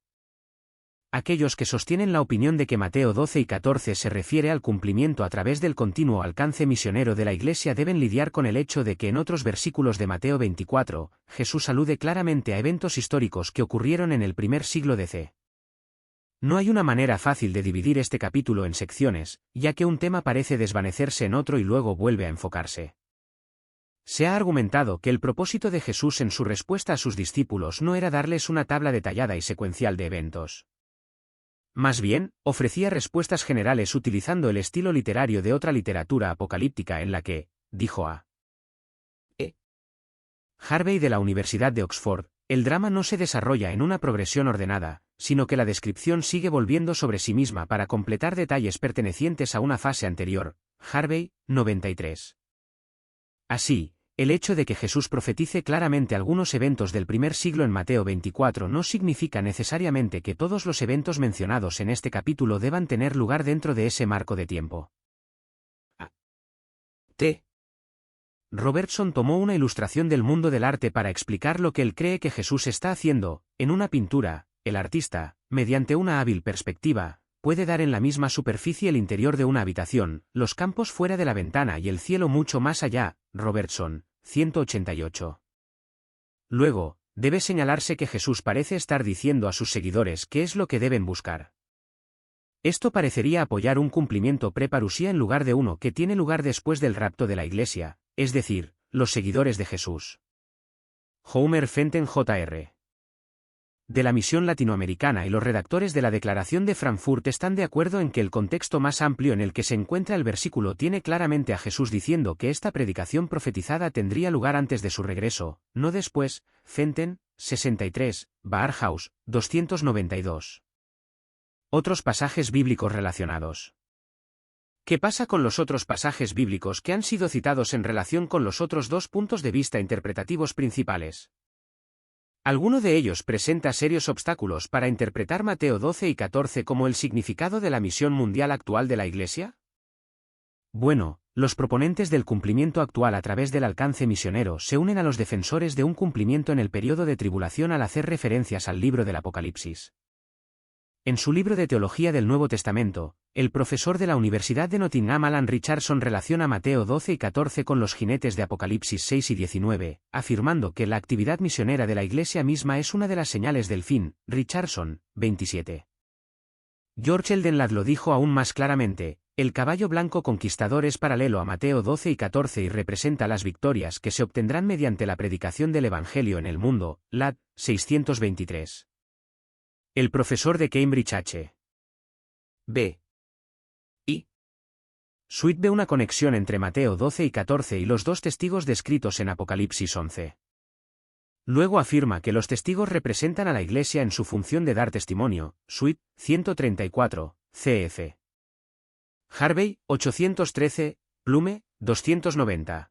Aquellos que sostienen la opinión de que Mateo 12 y 14 se refiere al cumplimiento a través del continuo alcance misionero de la Iglesia deben lidiar con el hecho de que en otros versículos de Mateo 24, Jesús alude claramente a eventos históricos que ocurrieron en el primer siglo DC. No hay una manera fácil de dividir este capítulo en secciones, ya que un tema parece desvanecerse en otro y luego vuelve a enfocarse. Se ha argumentado que el propósito de Jesús en su respuesta a sus discípulos no era darles una tabla detallada y secuencial de eventos. Más bien, ofrecía respuestas generales utilizando el estilo literario de otra literatura apocalíptica en la que, dijo a E. Harvey de la Universidad de Oxford, el drama no se desarrolla en una progresión ordenada, sino que la descripción sigue volviendo sobre sí misma para completar detalles pertenecientes a una fase anterior. Harvey, 93. Así, el hecho de que Jesús profetice claramente algunos eventos del primer siglo en Mateo 24 no significa necesariamente que todos los eventos mencionados en este capítulo deban tener lugar dentro de ese marco de tiempo. T. Robertson tomó una ilustración del mundo del arte para explicar lo que él cree que Jesús está haciendo. En una pintura, el artista, mediante una hábil perspectiva, puede dar en la misma superficie el interior de una habitación, los campos fuera de la ventana y el cielo mucho más allá. Robertson, 188. Luego, debe señalarse que Jesús parece estar diciendo a sus seguidores qué es lo que deben buscar. Esto parecería apoyar un cumplimiento pre-parusía en lugar de uno que tiene lugar después del rapto de la Iglesia, es decir, los seguidores de Jesús. Homer Fenton Jr. de la Misión Latinoamericana y los redactores de la Declaración de Frankfurt están de acuerdo en que el contexto más amplio en el que se encuentra el versículo tiene claramente a Jesús diciendo que esta predicación profetizada tendría lugar antes de su regreso, no después. Fenton, 63, Barhaus, 292. Otros pasajes bíblicos relacionados. ¿Qué pasa con los otros pasajes bíblicos que han sido citados en relación con los otros dos puntos de vista interpretativos principales? ¿Alguno de ellos presenta serios obstáculos para interpretar Mateo 12 y 14 como el significado de la misión mundial actual de la Iglesia? Bueno, los proponentes del cumplimiento actual a través del alcance misionero se unen a los defensores de un cumplimiento en el periodo de tribulación al hacer referencias al libro del Apocalipsis. En su libro de Teología del Nuevo Testamento, el profesor de la Universidad de Nottingham Alan Richardson relaciona Mateo 12 y 14 con los jinetes de Apocalipsis 6 y 19, afirmando que la actividad misionera de la Iglesia misma es una de las señales del fin. Richardson, 27. George Eldon lo dijo aún más claramente: el caballo blanco conquistador es paralelo a Mateo 12 y 14 y representa las victorias que se obtendrán mediante la predicación del Evangelio en el mundo. Ladd, 623. El profesor de Cambridge H. B. I. Sweet ve una conexión entre Mateo 12 y 14 y los dos testigos descritos en Apocalipsis 11. Luego afirma que los testigos representan a la Iglesia en su función de dar testimonio. Sweet, 134, cf. Harvey, 813, Plume, 290.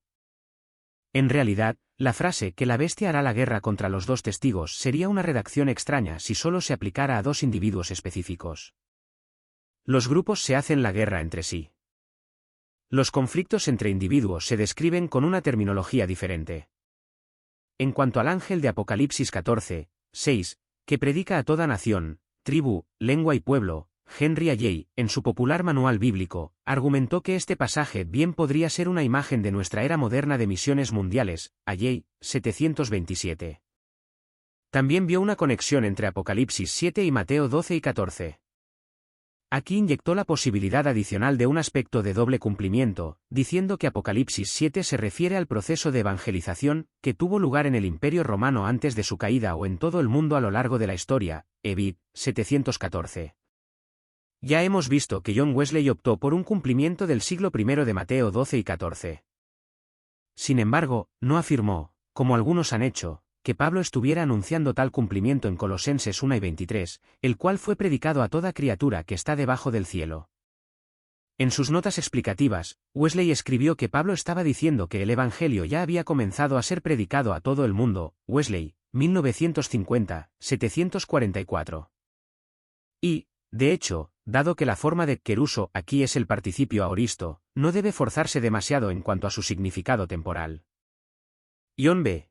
En realidad, la frase que la bestia hará la guerra contra los dos testigos sería una redacción extraña si solo se aplicara a dos individuos específicos. Los grupos se hacen la guerra entre sí. Los conflictos entre individuos se describen con una terminología diferente. En cuanto al ángel de Apocalipsis 14, 6, que predica a toda nación, tribu, lengua y pueblo, Henry Alley, en su popular manual bíblico, argumentó que este pasaje bien podría ser una imagen de nuestra era moderna de misiones mundiales, Alley, 727. También vio una conexión entre Apocalipsis 7 y Mateo 12 y 14. Aquí inyectó la posibilidad adicional de un aspecto de doble cumplimiento, diciendo que Apocalipsis 7 se refiere al proceso de evangelización que tuvo lugar en el Imperio Romano antes de su caída o en todo el mundo a lo largo de la historia, Evid, 714. Ya hemos visto que John Wesley optó por un cumplimiento del siglo I de Mateo 12 y 14. Sin embargo, no afirmó, como algunos han hecho, que Pablo estuviera anunciando tal cumplimiento en Colosenses 1 y 23, el cual fue predicado a toda criatura que está debajo del cielo. En sus notas explicativas, Wesley escribió que Pablo estaba diciendo que el Evangelio ya había comenzado a ser predicado a todo el mundo, Wesley, 1950, 744. Y, de hecho, dado que la forma de queruso aquí es el participio aoristo, no debe forzarse demasiado en cuanto a su significado temporal. John B.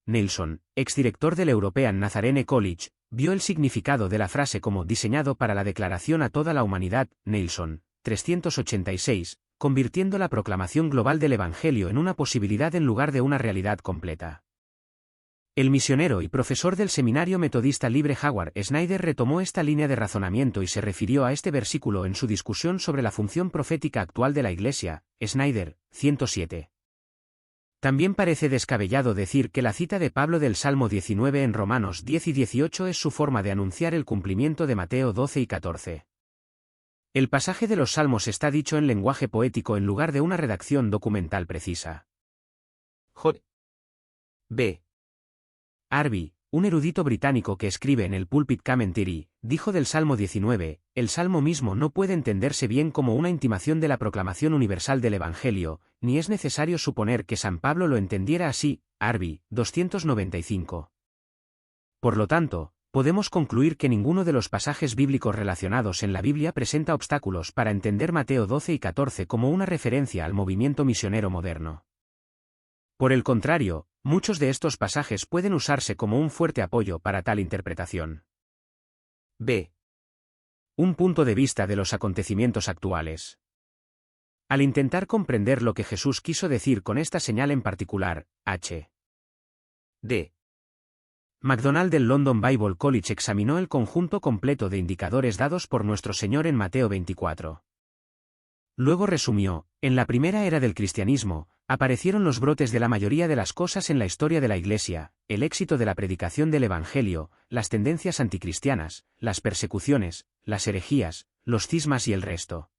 Nelson, exdirector del European Nazarene College, vio el significado de la frase como diseñado para la declaración a toda la humanidad, Nelson, 386, convirtiendo la proclamación global del Evangelio en una posibilidad en lugar de una realidad completa. El misionero y profesor del Seminario Metodista Libre Howard Snyder retomó esta línea de razonamiento y se refirió a este versículo en su discusión sobre la función profética actual de la Iglesia, Snyder, 107. También parece descabellado decir que la cita de Pablo del Salmo 19 en Romanos 10 y 18 es su forma de anunciar el cumplimiento de Mateo 12 y 14. El pasaje de los Salmos está dicho en lenguaje poético en lugar de una redacción documental precisa. J. B. Harvey, un erudito británico que escribe en el Pulpit Commentary, dijo del Salmo 19, el Salmo mismo no puede entenderse bien como una intimación de la proclamación universal del Evangelio, ni es necesario suponer que San Pablo lo entendiera así, Harvey, 295. Por lo tanto, podemos concluir que ninguno de los pasajes bíblicos relacionados en la Biblia presenta obstáculos para entender Mateo 12 y 14 como una referencia al movimiento misionero moderno. Por el contrario, muchos de estos pasajes pueden usarse como un fuerte apoyo para tal interpretación. B. Un punto de vista de los acontecimientos actuales. Al intentar comprender lo que Jesús quiso decir con esta señal en particular, H. D. MacDonald del London Bible College examinó el conjunto completo de indicadores dados por nuestro Señor en Mateo 24. Luego resumió, en la primera era del cristianismo, aparecieron los brotes de la mayoría de las cosas en la historia de la Iglesia, el éxito de la predicación del Evangelio, las tendencias anticristianas, las persecuciones, las herejías, los cismas y el resto.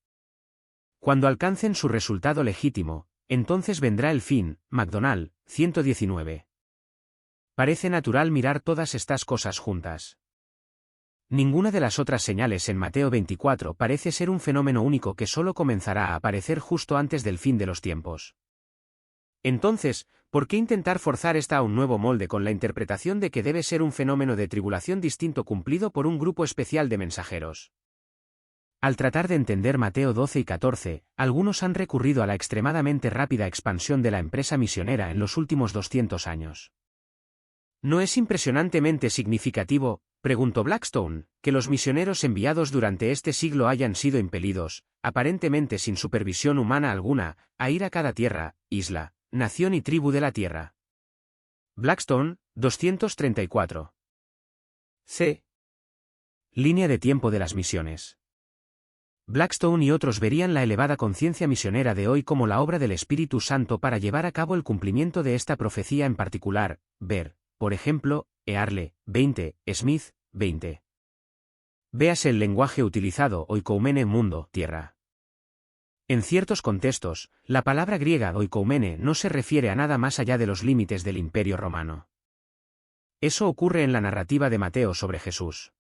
Cuando alcancen su resultado legítimo, entonces vendrá el fin, MacDonald, 119. Parece natural mirar todas estas cosas juntas. Ninguna de las otras señales en Mateo 24 parece ser un fenómeno único que solo comenzará a aparecer justo antes del fin de los tiempos. Entonces, ¿por qué intentar forzar esta a un nuevo molde con la interpretación de que debe ser un fenómeno de tribulación distinto cumplido por un grupo especial de mensajeros? Al tratar de entender Mateo 12 y 14, algunos han recurrido a la extremadamente rápida expansión de la empresa misionera en los últimos 200 años. ¿No es impresionantemente significativo, preguntó Blackstone, que los misioneros enviados durante este siglo hayan sido impelidos, aparentemente sin supervisión humana alguna, a ir a cada tierra, isla, nación y tribu de la tierra? Blackstone, 234. C. Línea de tiempo de las misiones. Blackstone y otros verían la elevada conciencia misionera de hoy como la obra del Espíritu Santo para llevar a cabo el cumplimiento de esta profecía en particular, ver, por ejemplo, Earle, 20, Smith, 20. Véase el lenguaje utilizado oikoumene mundo, tierra. En ciertos contextos, la palabra griega oikoumene no se refiere a nada más allá de los límites del Imperio Romano. Eso ocurre en la narrativa de Mateo sobre Jesús.